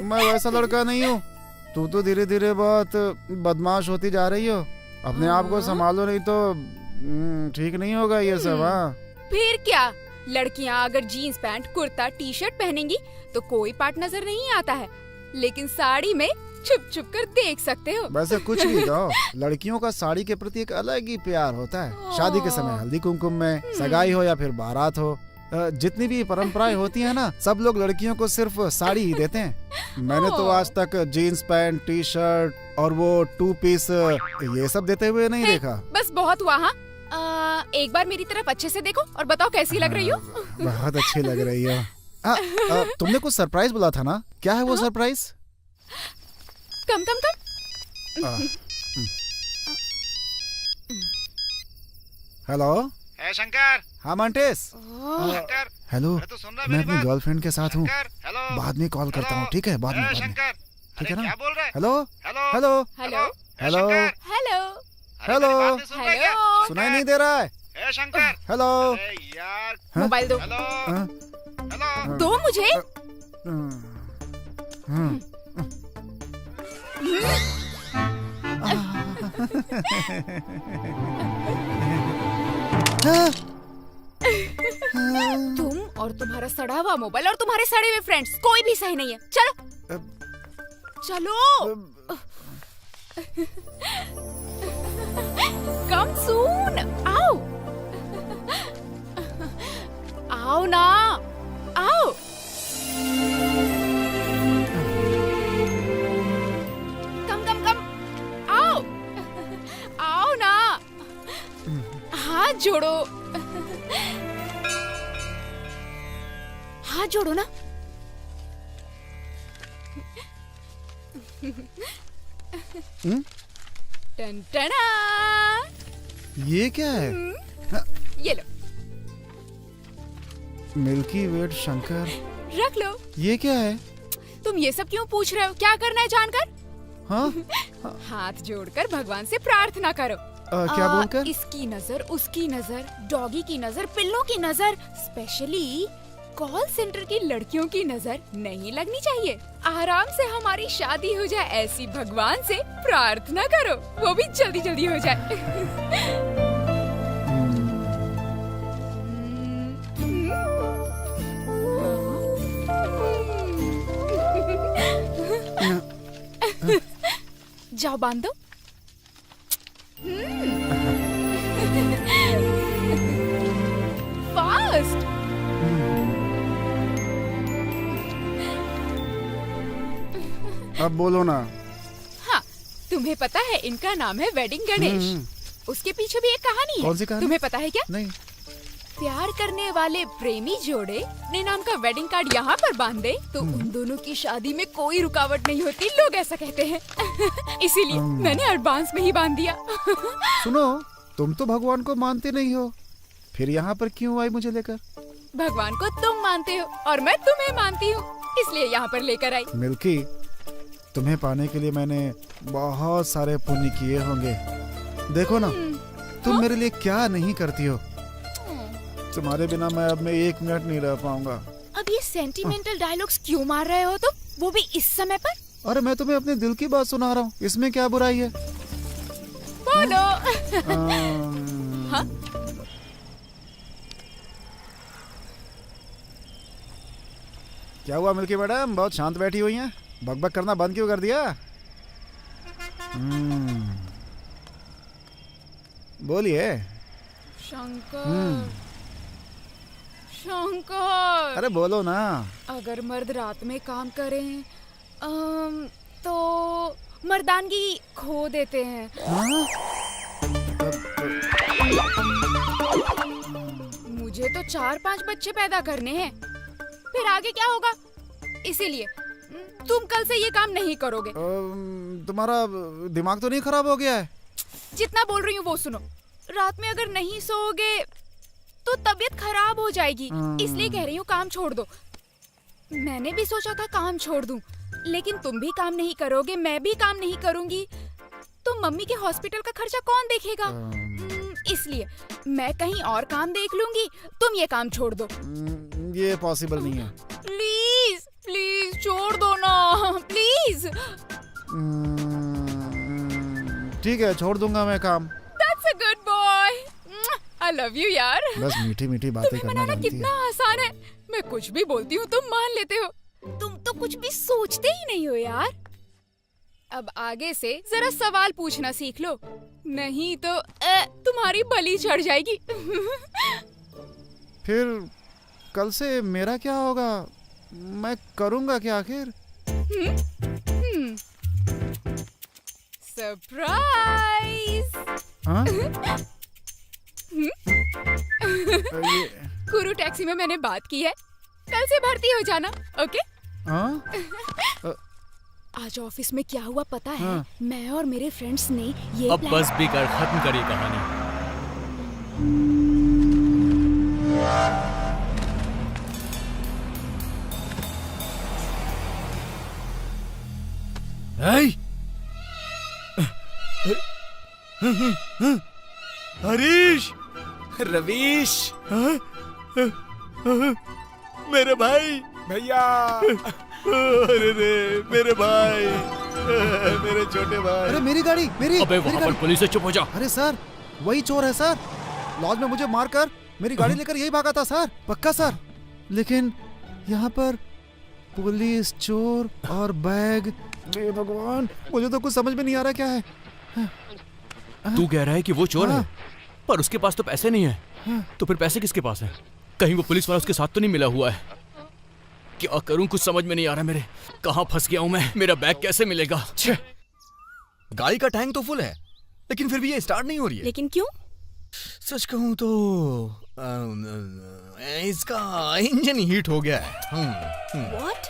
मैं वैसा लड़का नहीं हूँ। तू तो धीरे धीरे बहुत बदमाश होती जा रही हो। अपने आप को संभालो, नहीं तो ठीक नहीं होगा ये सब। हाँ, फिर क्या? लड़कियाँ अगर jeans pant, kurta, T shirt पहनेंगी तो कोई पार्ट नजर नहीं आता है, लेकिन साड़ी में छुप छुप कर देख सकते हो। वैसे कुछ भी कहो, लड़कियों का साड़ी के प्रति एक अलग ही प्यार होता है। शादी के समय हल्दी कुमकुम में, सगाई हो या फिर बारात हो, जितनी भी परंपराएं होती है ना, सब लोग लड़कियों को सिर्फ साड़ी ही देते हैं। मैंने तो आज तक जीन्स पैंट, टी शर्ट और वो 2 पीस ये सब देते हुए नहीं देखा। बस बहुत हुआ। हाँ, एक बार मेरी तरफ अच्छे से देखो और बताओ कैसी लग रही हो। बहुत अच्छी लग रही हो। तुमने कुछ सरप्राइज बोला था ना, क्या है वो सरप्राइज? कम कम कम। हेलो। ए शंकर। हाँ मांटेस। शंकर। हेलो, तू सुन रहा मैं मेरी अपनी बात? गर्लफ्रेंड के साथ हूँ। हेलो। बाद में कॉल करता हूँ, ठीक है? बाद में। शंकर। ठीक है ना? क्या बोल रहा है? Hello hello. Hello hello hello hello hello. Hello. सुनाई नहीं दे रहा है? ए शंकर। हेलो। अरे यार। मोबाइल दो। हेलो। हाँ? हेलो। दो मुझे। तुम और तुम्हारा सड़ा हुआ मोबाइल और तुम्हारे सड़े हुए फ्रेंड्स, कोई भी सही नहीं है। चलो चलो। कम सून। आओ। आओ ना, आओ। कम, आओ, आओ ना, हाथ जोड़ो, हाथ जोड़ो ना। टन टना। ये क्या है? ये लो, मिल्की वेट शंकर। रख लो। ये क्या है? तुम ये सब क्यों पूछ रहे हो? क्या करना है जानकर? हाँ? हाथ जोड़कर भगवान से प्रार्थना करो। क्या बोलकर? इसकी नजर, उसकी नजर, डॉगी की नजर, पिल्लों की नजर, स्पेशली कॉल सेंटर की लड़कियों की नजर नहीं लगनी चाहिए। आराम से हमारी शादी हो जाए, ऐसी भगवान से प्रार्थना करो, वो भी जल्दी जल्दी हो जाए। जाओ बांध दो। फास्ट। अब बोलो ना। हाँ, तुम्हें पता है इनका नाम है वेडिंग गणेश। उसके पीछे भी एक कहानी है। कौन सी कहानी? तुम्हें पता है क्या? नहीं। प्यार करने वाले प्रेमी जोड़े अपने नाम का वेडिंग कार्ड यहाँ पर बांध दे तो उन दोनों की शादी में कोई रुकावट नहीं होती, लोग ऐसा कहते हैं। इसीलिए मैंने एडवांस में ही बांध दिया। सुनो, तुम तो भगवान को मानते नहीं हो, फिर यहाँ पर क्यों आई मुझे लेकर? भगवान को तुम मानते हो और मैं तुम्हें मानती हूँ, इसलिए यहाँ पर लेकर आई। मिल्की, तुम्हें पाने के लिए मैंने बहुत सारे पुण्य किए होंगे। देखो ना, तुम मेरे लिए क्या नहीं करती हो। तुम्हारे बिना मैं अब 1 मिनट नहीं रह पाऊंगा। अब ये सेंटिमेंटल डायलॉग्स क्यों मार रहे हो तुम, वो भी इस समय पर? अरे मैं तुम्हें अपने दिल की बात सुना रहा हूँ, इसमें क्या बुराई है? बोलो। हाँ? क्या हुआ मिल्की मैडम, बहुत शांत बैठी हुई हैं? बकबक करना बंद क्यों कर दिया? बोलिए। शंकर, शंकर। अरे बोलो ना। अगर मर्द रात में काम करें तो मर्दानगी खो देते हैं। मुझे तो 4-5 बच्चे पैदा करने हैं, फिर आगे क्या होगा? इसीलिए तुम कल से ये काम नहीं करोगे। तुम्हारा दिमाग तो नहीं खराब हो गया है? जितना बोल रही हूँ वो सुनो। रात में अगर नहीं सोओगे तो तबीयत खराब हो जाएगी, इसलिए कह रही हूँ काम छोड़ दो। मैंने भी सोचा था काम छोड़ दूं, लेकिन तुम भी काम नहीं करोगे, मैं भी काम नहीं करूंगी, तो मम्मी के हॉस्पिटल का खर्चा कौन देखेगा? इसलिए मैं कहीं और काम देख लूंगी, तुम ये काम छोड़ दो। ये पॉसिबल नहीं है। प्लीज प्लीज छोड़ दो ना, प्लीज। ठीक है, छोड़ दूंगा मैं काम। That's a good boy. I love you यार। बस मीठी मीठी बातें तुम्हें करना मनाना जानती कितना है। आसान है। मैं कुछ भी बोलती हूँ तुम मान लेते हो। तुम तो कुछ भी सोचते ही नहीं हो यार। अब आगे से जरा सवाल पूछना सीख लो, नहीं तो तुम्हारी बलि चढ़ जाएगी। फिर कल से मेरा क्या होगा? मैं करूंगा क्या आखिर? सरप्राइज। हाँ? कुरु टैक्सी में मैंने बात की है, कल से भर्ती हो जाना, ओके? हाँ? आज ऑफिस में क्या हुआ पता है? हाँ। मैं और मेरे फ्रेंड्स ने ये अब बस भी कर, खत्म करिए कहानी। हरीश, रवीश, मेरे भाई, भैया, अरे रे मेरे भाई, मेरे छोटे भाई। अरे मेरी गाड़ी, मेरी अबे मेरी वहाँ गाड़ी। पर पुलिस है, चुप हो जा। अरे सर, वही चोर है सर। लॉज में मुझे मारकर मेरी गाड़ी लेकर यही भागा था सर, पक्का सर। लेकिन यहाँ पर पुलिस, चोर और बैग। हे भगवान, मुझे तो कुछ समझ में नहीं आ रहा क्या है। तू कह रहा है कि वो चोर हाँ। है, पर उसके पास तो पैसे नहीं है। तो फिर पैसे किसके पास है? कहीं वो पुलिस वाला उसके साथ तो नहीं मिला हुआ है। क्या करूं, कुछ समझ में नहीं आ रहा मेरे। कहां फंस गया हूं मैं? मेरा बैग कैसे मिलेगा? छे! गाड़ी का टैंक तो फुल है, लेकिन फिर भी ये स्टार्ट नहीं हो रही है। लेकिन क्यों? सच कहूं तो इसका इंजन हीट हो गया है। व्हाट?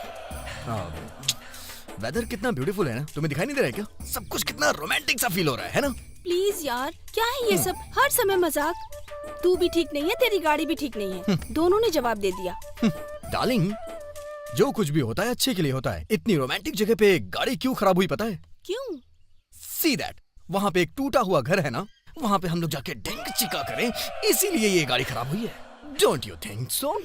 वेदर कितना ब्यूटीफुल है ना, तुम्हें दिखाई नहीं दे रहा है क्या? सब कुछ कितना रोमांटिक सा फील हो रहा है ना? प्लीज यार, क्या है ये सब? हर समय मजाक। तू भी ठीक नहीं है, तेरी गाड़ी भी ठीक नहीं है। दोनों ने जवाब दे दिया। डार्लिंग, जो कुछ भी होता है अच्छे के लिए होता है। इतनी रोमांटिक जगह पे गाड़ी क्यों खराब हुई पता है? क्यों? सी दैट, वहाँ पे एक टूटा हुआ घर है ना, वहाँ पे हम लोग जाके डेंग चिका करें, इसीलिए ये गाड़ी खराब हुई है। Don't you think so?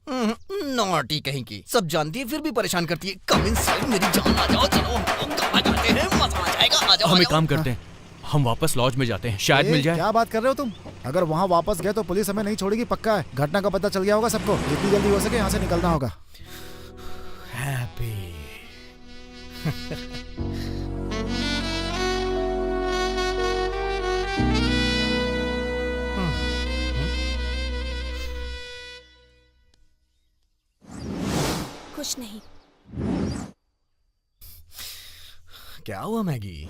Naughty कहीं की, सब जानती है फिर भी परेशान करती है। कम इनसाइड मेरी जान, आ जाओ, चलो हम लोग कहाँ जाते हैं, मजा आ जाएगा, आ जाओ। हम एक काम करते हैं, हम वापस लॉज में जाते हैं, शायद मिल जाए। क्या बात कर रहे हो तुम? अगर वहाँ वापस गए तो पुलिस हमें नहीं छोड़ेगी, पक्का है। घटना का पता चल गया होगा सबको, जितनी जल्दी हो सके यहाँ से निकलना होगा। हैप्पी। कुछ नहीं। क्या हुआ मैगी?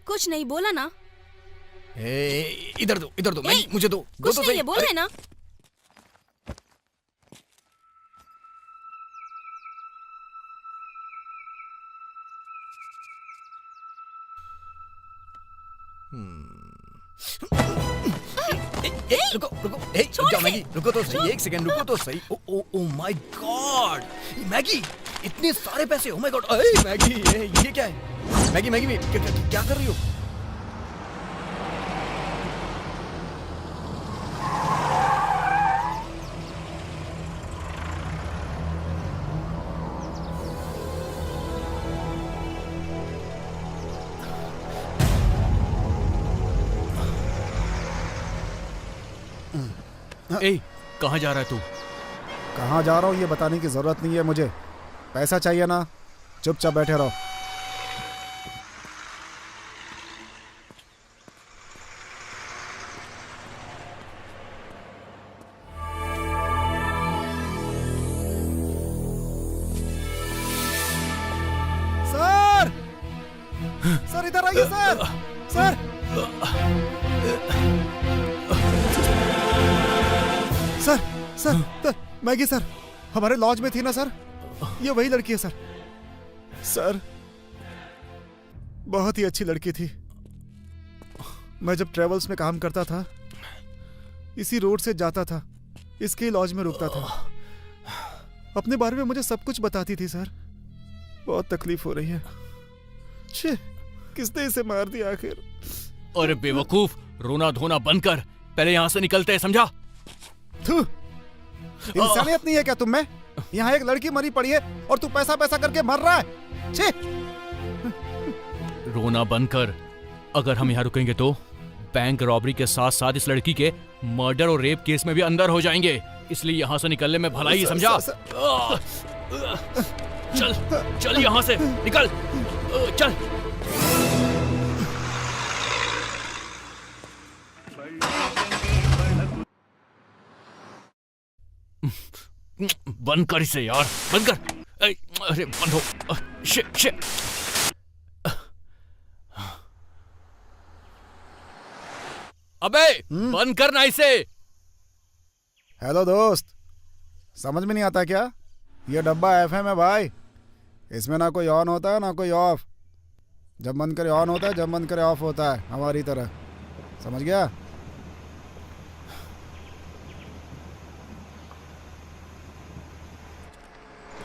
कुछ नहीं, बोला ना। इधर दो मैगी, मुझे दो। कुछ नहीं है, बोल रहे ना। रुको, जाओ मैगी, रुको तो सही, एक सेकंड रुको तो सही। ओ माय गॉड, मैगी, इतने सारे पैसे, ओ माय गॉड। मैगी, ये क्या है? मैगी, क्या कर रही हो? ए, कहाँ जा रहा है तू? कहाँ जा रहा हूँ ये बताने की जरूरत नहीं है मुझे। पैसा चाहिए ना, चुपचाप बैठे रहो। सर इधर आइए सर। सर मैगी सर हमारे लॉज में थी ना सर, ये वही लड़की है सर। बहुत ही अच्छी लड़की थी। मैं जब ट्रेवल्स में काम करता था, इसी रोड से जाता था, इसके लॉज में रुकता था। अपने बारे में मुझे सब कुछ बताती थी सर। बहुत तकलीफ हो रही है। छे, किसने इसे मार दिया आखिर? अरे बेवकूफ, रोना धोना बंद कर, पहले यहाँ से निकलते हैं, समझा? इंसानियत नहीं है क्या तुम में? यहाँ एक लड़की मरी पड़ी है और तू पैसा करके मर रहा है। छे! रोना बंद कर। अगर हम यहाँ रुकेंगे तो बैंक रॉबरी के साथ साथ इस लड़की के मर्डर और रेप केस में भी अंदर हो जाएंगे, इसलिए यहाँ से निकलने में भलाई है, समझा? चल यहाँ से निकल, चल। बंद कर इसे यार, बंद कर। अरे बंद हो। शिट। अबे बंद करना इसे। हेलो दोस्त, समझ में नहीं आता क्या? ये डब्बा FM है भाई, इसमें ना कोई ऑन होता है ना कोई ऑफ। जब मन करे ऑन होता है, जब मन करे ऑफ होता है, हमारी तरह। समझ गया?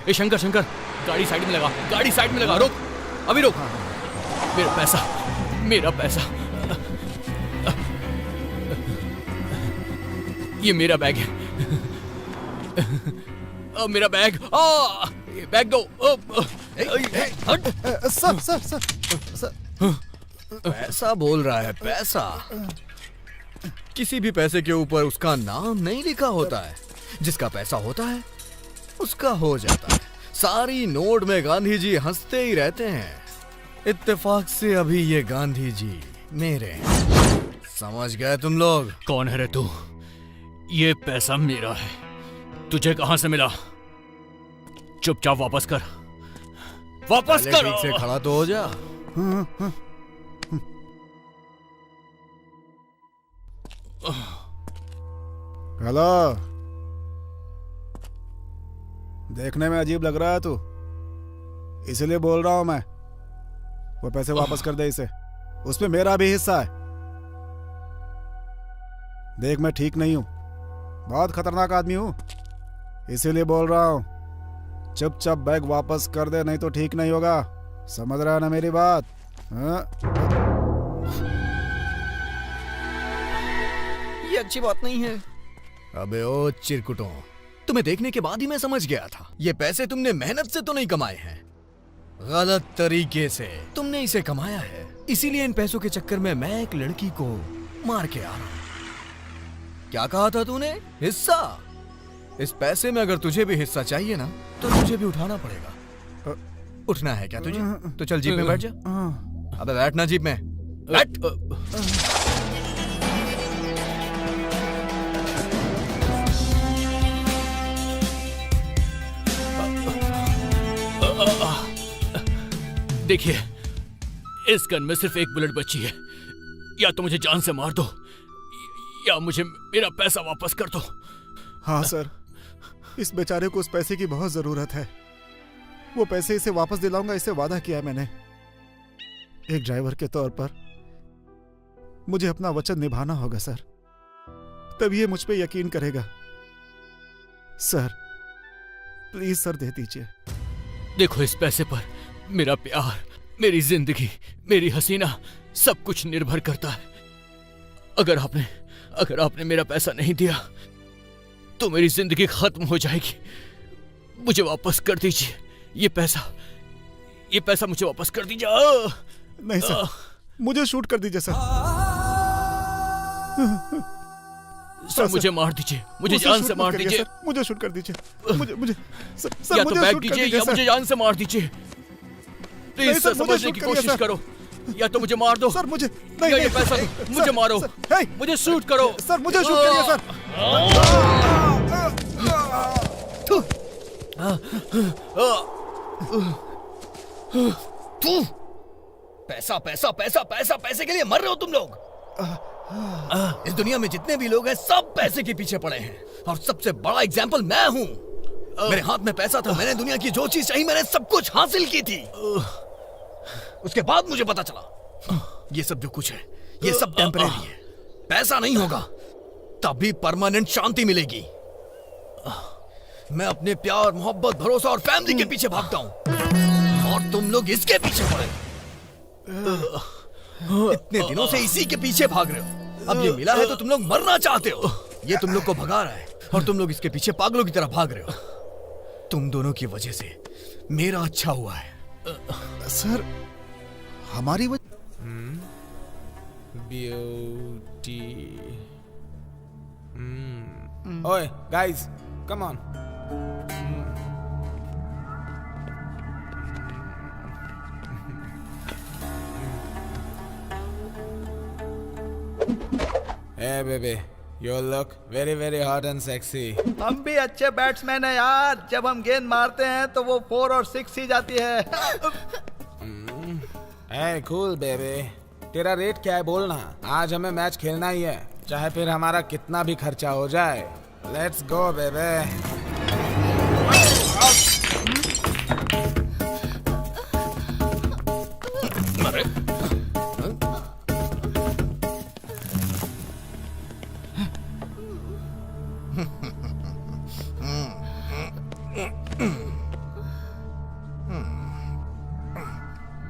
ए शंकर, गाड़ी साइड में लगा, रुक, अभी रुक। मेरा पैसा, ये मेरा बैग है। मेरा बैग, ये बैग दो। सर पैसा बोल रहा है, पैसा। किसी भी पैसे के ऊपर उसका नाम नहीं लिखा होता है। जिसका पैसा होता है उसका हो जाता है। सारी नोट में गांधी जी हंसते ही रहते हैं। इत्तेफाक से अभी ये गांधी जी मेरे हैं। समझ गए तुम लोग? कौन है रे तू? ये पैसा मेरा है। तुझे कहां से मिला? चुपचाप वापस कर। वापस पहले कर। ठीक से खड़ा तो हो जा। हेलो, देखने में अजीब लग रहा है तू, इसलिए बोल रहा हूं मैं। वो पैसे वापस कर दे इसे, उसमें मेरा भी हिस्सा है। देख, मैं ठीक नहीं हूं, बहुत खतरनाक आदमी हूं, इसीलिए बोल रहा हूं। चुपचाप बैग वापस कर दे, नहीं तो ठीक नहीं होगा। समझ रहा है ना मेरी बात? हाँ? ये अच्छी बात नहीं है। अबे ओ चिरकुटों, तुम्हें देखने के बाद ही मैं समझ गया था, ये पैसे तुमने मेहनत से तो नहीं कमाए हैं, गलत तरीके से तुमने इसे कमाया है। इसीलिए इन पैसों के चक्कर में मैं एक लड़की को मार के आ रहा हूं। क्या कहा था तूने? हिस्सा? इस पैसे में अगर तुझे भी हिस्सा चाहिए ना, तो तुझे भी उठाना पड़ेगा। उठना है क्या तुझे? तो चल जीप में बैठ जा। अबे बैठ ना जीप में, बैठ। देखिए, इस गन में सिर्फ एक बुलेट बची है। या तो मुझे जान से मार दो, या मुझे मेरा पैसा वापस कर दो। हाँ सर, इस बेचारे को उस पैसे की बहुत जरूरत है। वो पैसे इसे वापस दिलाऊंगा, इसे वादा किया है मैंने। एक ड्राइवर के तौर पर मुझे अपना वचन निभाना होगा सर, तभी ये मुझ पे यकीन करेगा। सर प्लीज सर, दे दीजिए। देखो, इस पैसे पर मेरा प्यार, मेरी जिंदगी, मेरी हसीना सब कुछ निर्भर करता है। अगर आपने मेरा पैसा नहीं दिया तो मेरी जिंदगी खत्म हो जाएगी। मुझे वापस कर दीजिए ये पैसा मुझे वापस कर दीजिए। नहीं सर, मुझे शूट कर दीजिए सर। सर मुझे मार दीजिए, मुझे जान से मार दीजिए। मुझे शूट कर दीजिए। मुझे सर, या तो बैग दीजिए या मुझे जान से मार दीजिए। प्लीज सर, समझने की कोशिश करो। या तो मुझे मार दो सर, मुझे या ये पैसा दो। मुझे मारो, मुझे शूट करो सर, मुझे शूट करिए सर। पैसा पैसा पैसा पैसा, पैसे के लिए मर रहे हो तुम लोग। इस दुनिया में जितने भी लोग हैं सब पैसे के पीछे पड़े हैं, और सबसे बड़ा एग्जाम्पल मैं हूं। मेरे हाथ में पैसा था, मैंने दुनिया की जो चीज चाहिए मैंने सब कुछ हासिल की थी। उसके बाद मुझे पता चला ये सब जो कुछ है ये सब टेम्परेरी है। पैसा नहीं होगा तभी परमानेंट शांति मिलेगी। मैं अपने प्यार, मोहब्बत, भरोसा और फैमिली के पीछे भागता हूं, और तुम लोग इसके पीछे पड़े। इतने दिनों से इसी के पीछे भाग रहे हो, अब ये मिला है तो तुम लोग मरना चाहते हो। ये तुम लोग को भगा रहा है और तुम लोग इसके पीछे पागलों की तरह भाग रहे हो। तुम दोनों की वजह से मेरा अच्छा हुआ है। सर हमारी ब्यूटी। ओए guys, come on. Hey baby, you look very very hot and sexy. हम भी अच्छे बैट्समैन हैं यार, जब हम गेंद मारते हैं तो वो 4 और 6 ही जाती है। Hey cool baby, तेरा रेट क्या है बोलना। आज हमें मैच खेलना ही है, चाहे फिर हमारा कितना भी खर्चा हो जाए। Let's go baby.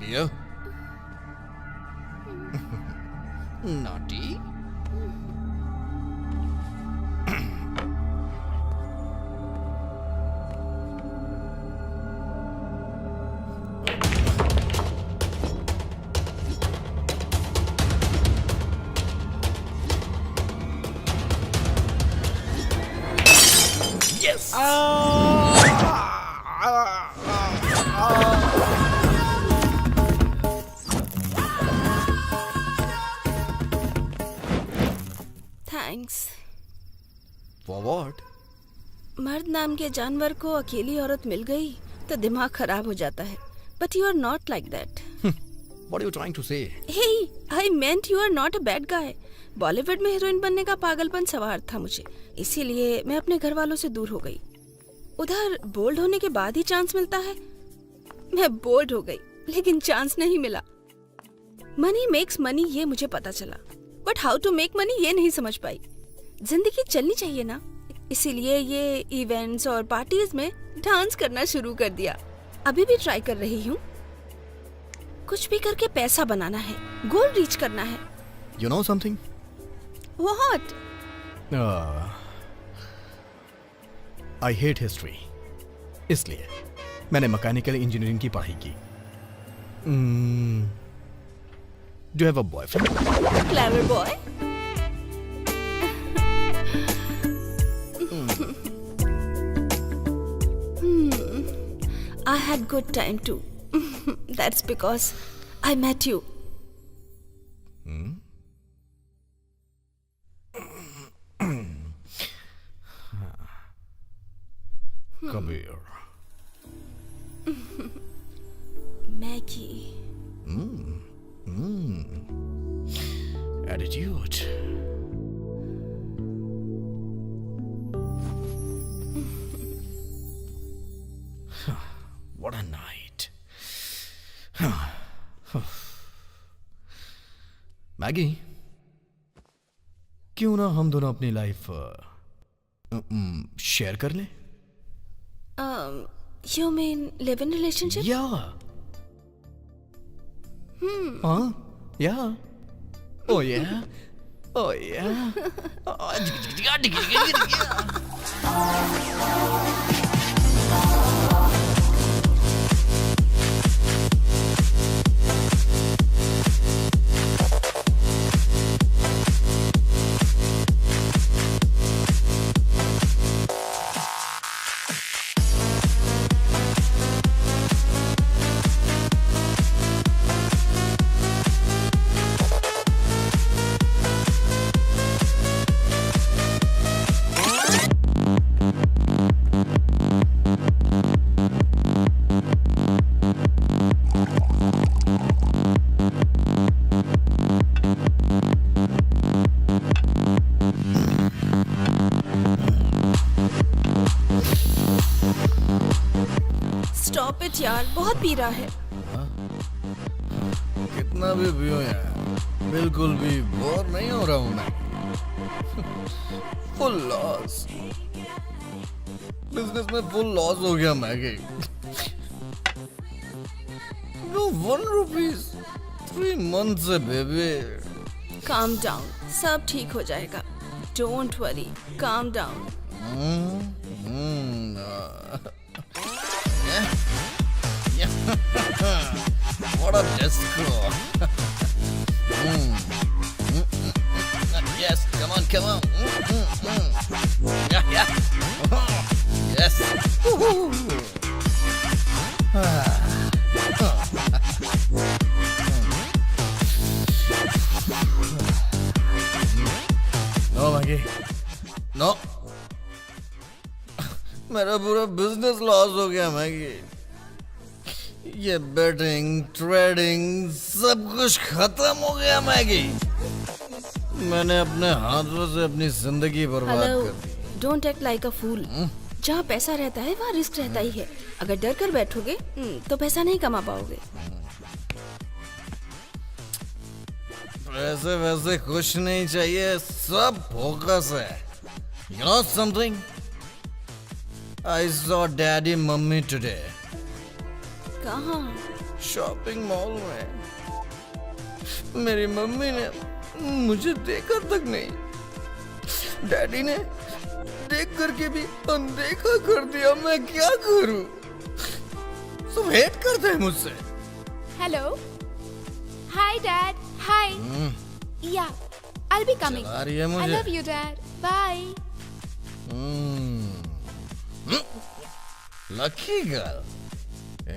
Dear? Naughty? Yes! Thanks. For what? मर्द नाम के जानवर को अकेली औरत मिल गई तो दिमाग खराब हो जाता है. But you are not like that. What are you trying to say? Hey, I meant you are not a bad guy. Bollywood में हीरोइन बनने का पागलपन सवार था मुझे, इसीलिए मैं अपने घर वालों से दूर हो गई. उधर बोल्ड होने के बाद ही चांस मिलता है. मैं बोल्ड हो गई लेकिन चांस नहीं मिला. मनी मेक्स मनी ये मुझे पता चला, but how to make money ये नहीं समझ पाई. जिंदगी चलनी चाहिए ना, इसीलिए ये इवेंट्स और पार्टीज में डांस करना शुरू कर दिया. अभी भी ट्राई कर रही हूँ. कुछ भी करके पैसा बनाना है, गोल रीच करना है. You know something? What? I hate history. इसलिए मैंने मैकेनिकल इंजीनियरिंग की पढ़ाई की. Do you have a boyfriend? Clever boy. I had good time too. That's because I met you. Kabir. Maggie. Attitude. What a night. Maggi, क्यों ना हम दोनों अपनी लाइफ शेयर कर लें? You mean live in relationship? या हाँ या ओ या ओ या Stop it यार, बहुत पी रहा है. कितना भी पियो यार, बिल्कुल भी बोर नहीं हो रहा हूं मैं. फुल लॉस, बिजनेस में फुल लॉस हो गया मैगी. No 1 rupees 3 months से बेबी. Calm down, सब ठीक हो जाएगा. Don't worry, calm down. What a disco. Yes, come on, come on. Yeah, yeah. Yes. No, Maggie. No. मेरा पूरा बिजनेस लॉस हो गया मैगी. ये बेटिंग ट्रेडिंग सब कुछ खत्म हो गया मैगी. मैंने अपने हाथों से अपनी जिंदगी बर्बाद कर दी. Don't act like a fool. जहाँ पैसा रहता है वहाँ रिस्क रहता ही है. अगर डर कर बैठोगे तो पैसा नहीं कमा पाओगे. पैसे वैसे कुछ नहीं चाहिए, सब फोकस है. You know something? I saw daddy mummy today. कहाँ? शॉपिंग मॉल में. मेरी मम्मी ने मुझे देखा तक नहीं, डैडी ने देख करके भी अनदेखा कर दिया. मैं क्या करूं? सब हेट करते हैं मुझसे. Hello. Hi, Dad. Hi. Yeah, I'll be coming. चला रही है I मुझे. love you, Dad. Bye. Lucky girl.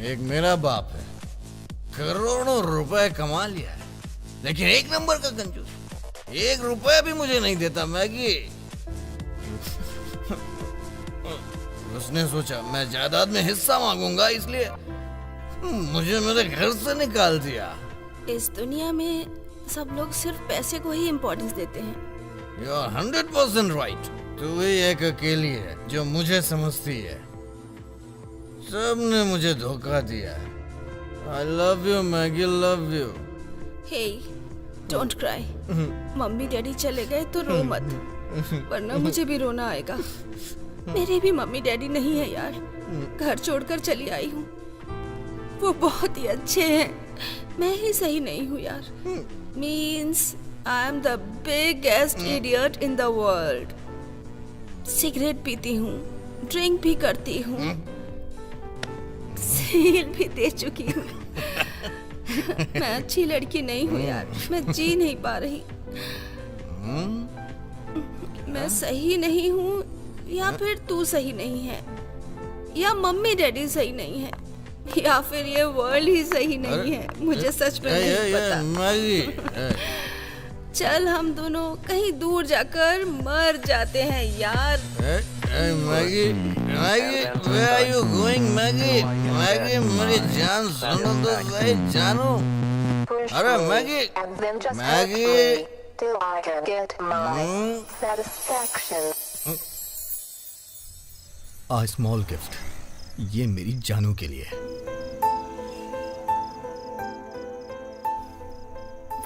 एक मेरा बाप है, करोड़ों रुपए कमा लिया है, लेकिन एक नंबर का कंजूस. 1 रुपया भी मुझे नहीं देता मैगी. उसने सोचा मैं जायदाद में हिस्सा मांगूंगा, इसलिए मुझे मेरे घर से निकाल दिया। इस दुनिया में सब लोग सिर्फ पैसे को ही इम्पोर्टेंस देते हैं। You are 100% right। तू ही एक अकेली है जो मुझे समझती है। सबने मुझे धोखा दिया है। I love you, Maggie, love you। Hey, don't cry. Mummy daddy चले गए तो रो मत, वरना मुझे भी रोना आएगा। मेरे भी मम्मी डैडी नहीं है यार, घर छोड़कर चली आई हूँ। वो बहुत ही अच्छे हैं, मैं ही सही नहीं हूँ यार। Means I am the biggest idiot in the world. Cigarette पीती हूँ, ड्रिंक भी करती हूँ, सील भी दे चुकी हूँ। मैं अच्छी लड़की नहीं हूँ यार, मैं जी नहीं पा रही। मैं सही नहीं हूँ, या फिर तू सही नहीं है, या मम्मी डैडी सही नहीं है, या फिर ये वर्ल्ड ही सही नहीं है। मुझे सच में नहीं पता। चल हम दोनों कहीं दूर जाकर मर जाते हैं यार। Maggi, Maggi, where are you going, Maggi? Maggi, मेरी जान सुनो तो सही, जानू। अरे Maggi, Maggi. A small gift, ये मेरी जानू के लिए।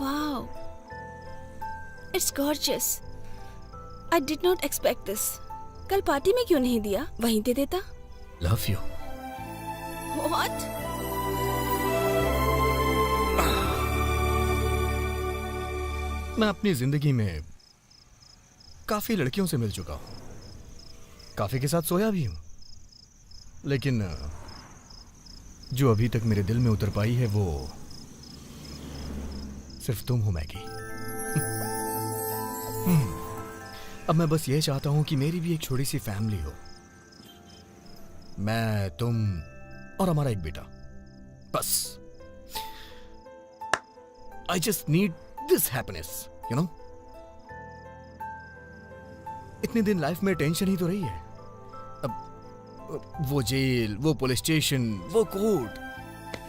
Wow, it's gorgeous. I did not expect this. कल पार्टी में क्यों नहीं दिया? वहीं दे देता। Love you। What? मैं अपनी जिंदगी में काफी लड़कियों से मिल चुका हूं, काफी के साथ सोया भी हूं, लेकिन जो अभी तक मेरे दिल में उतर पाई है वो सिर्फ तुम हो मैगी। अब मैं बस ये चाहता हूं कि मेरी भी एक छोटी सी फैमिली हो, मैं, तुम और हमारा एक बेटा, बस। I just need this happiness, you know. इतने दिन लाइफ में टेंशन ही तो रही है। अब वो जेल, वो पुलिस स्टेशन, वो court.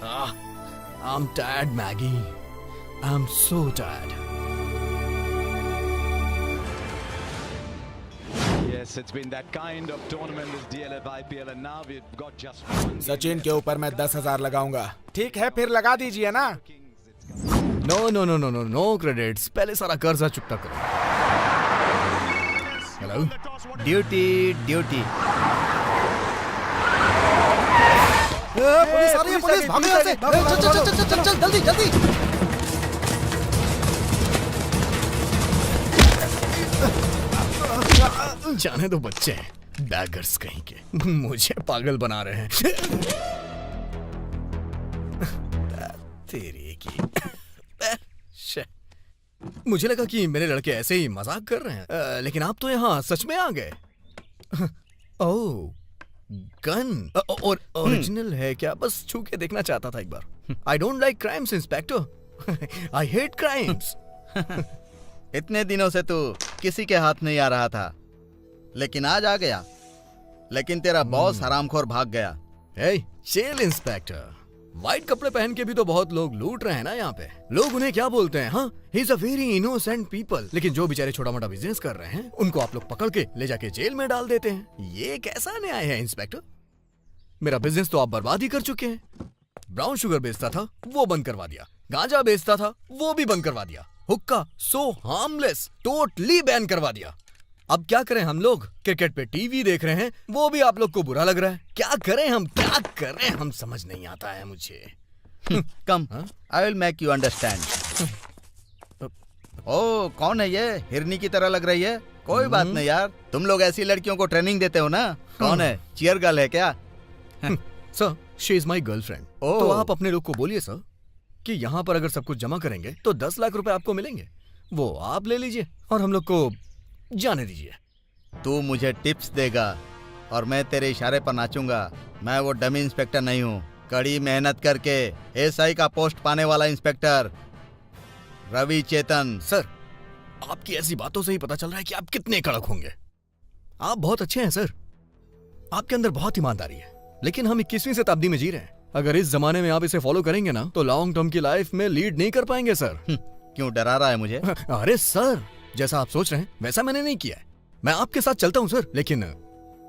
I am tired Maggi, I am so tired. Yes, it's been that kind of tournament, this DLF IPL, and now we've got just one. Sachin के ऊपर मैं 10,000 लगाऊंगा। ठीक है, फिर लगा दीजिए ना। No no no no no no credits, पहले सारा कर्जा चुकता करो। Hello, duty duty. पुलिस आ रही है, पुलिस भागो यहाँ से। चल चल चल चल चल जल्दी जल्दी। जाने दो बच्चे, बैगर्स कहीं के, मुझे पागल बना रहे हैं। तेरी की। मुझे लगा कि मेरे लड़के ऐसे ही मजाक कर रहे हैं, लेकिन आप तो यहाँ सच में आ गए। ओह, गन और ओरिजिनल है क्या? बस छू के देखना चाहता था एक बार। I don't like crimes inspector, I hate crimes. इतने दिनों से तू किसी के हाथ नहीं आ रहा था, लेकिन आज आ गया। लेकिन तेरा बॉस हरामखोर भाग गया। हे, चिल इंस्पेक्टर। व्हाइट कपड़े पहन के भी तो बहुत लोग लूट रहे हैं ना यहाँ पे। लोग उन्हें क्या बोलते हैं? हाँ, he is a very innocent people. लेकिन जो बेचारे छोटा मोटा बिजनेस कर रहे हैं, उनको आप लोग पकड़ के ले जाके जेल में डाल देते हैं। ये कैसा न्याय है इंस्पेक्टर? मेरा बिजनेस तो आप बर्बाद ही कर चुके हैं। ब्राउन शुगर बेचता था, वो बंद करवा दिया। गांजा बेचता था, वो भी बंद करवा दिया। हुक्का, सो हार्मलेस, टोटली बैन करवा दिया। अब क्या करें हम लोग? क्रिकेट पे टीवी देख रहे हैं, वो भी आप लोग को बुरा लग रहा है। क्या करें हम, क्या करें हम, समझ नहीं आता है मुझे। Come, I will make you understand. Oh, कौन है ये? हिरनी की तरह लग रही है। कोई बात नहीं यार, तुम लोग ऐसी लड़कियों को ट्रेनिंग देते हो ना। कौन है? चियर गर्ल है क्या? Sir, she is my girlfriend. तो आप अपने लोग को बोलिए सर कि यहाँ पर अगर सब कुछ जमा करेंगे तो 10 लाख रुपए आपको मिलेंगे। वो आप ले लीजिए और हम लोग को जाने दीजिए। तू मुझे टिप्स देगा और मैं तेरे इशारे पर नाचूंगा। मैं वो डमी इंस्पेक्टर नहीं हूँ। कड़ी मेहनत करके एसआई का पोस्ट पाने वाला इंस्पेक्टर रवि चेतन। सर, आपकी ऐसी बातों से ही पता चल रहा है कि आप कितने कड़क होंगे। आप बहुत अच्छे हैं सर, आपके अंदर बहुत ईमानदारी है, लेकिन हम 21वीं शताब्दी में जी रहे हैं। अगर इस जमाने में आप इसे फॉलो करेंगे ना तो लॉन्ग टर्म की लाइफ में लीड नहीं कर पाएंगे सर। क्यों डरा रहा है मुझे? अरे सर, जैसा आप सोच रहे हैं वैसा मैंने नहीं किया है। मैं आपके साथ चलता हूँ सर, लेकिन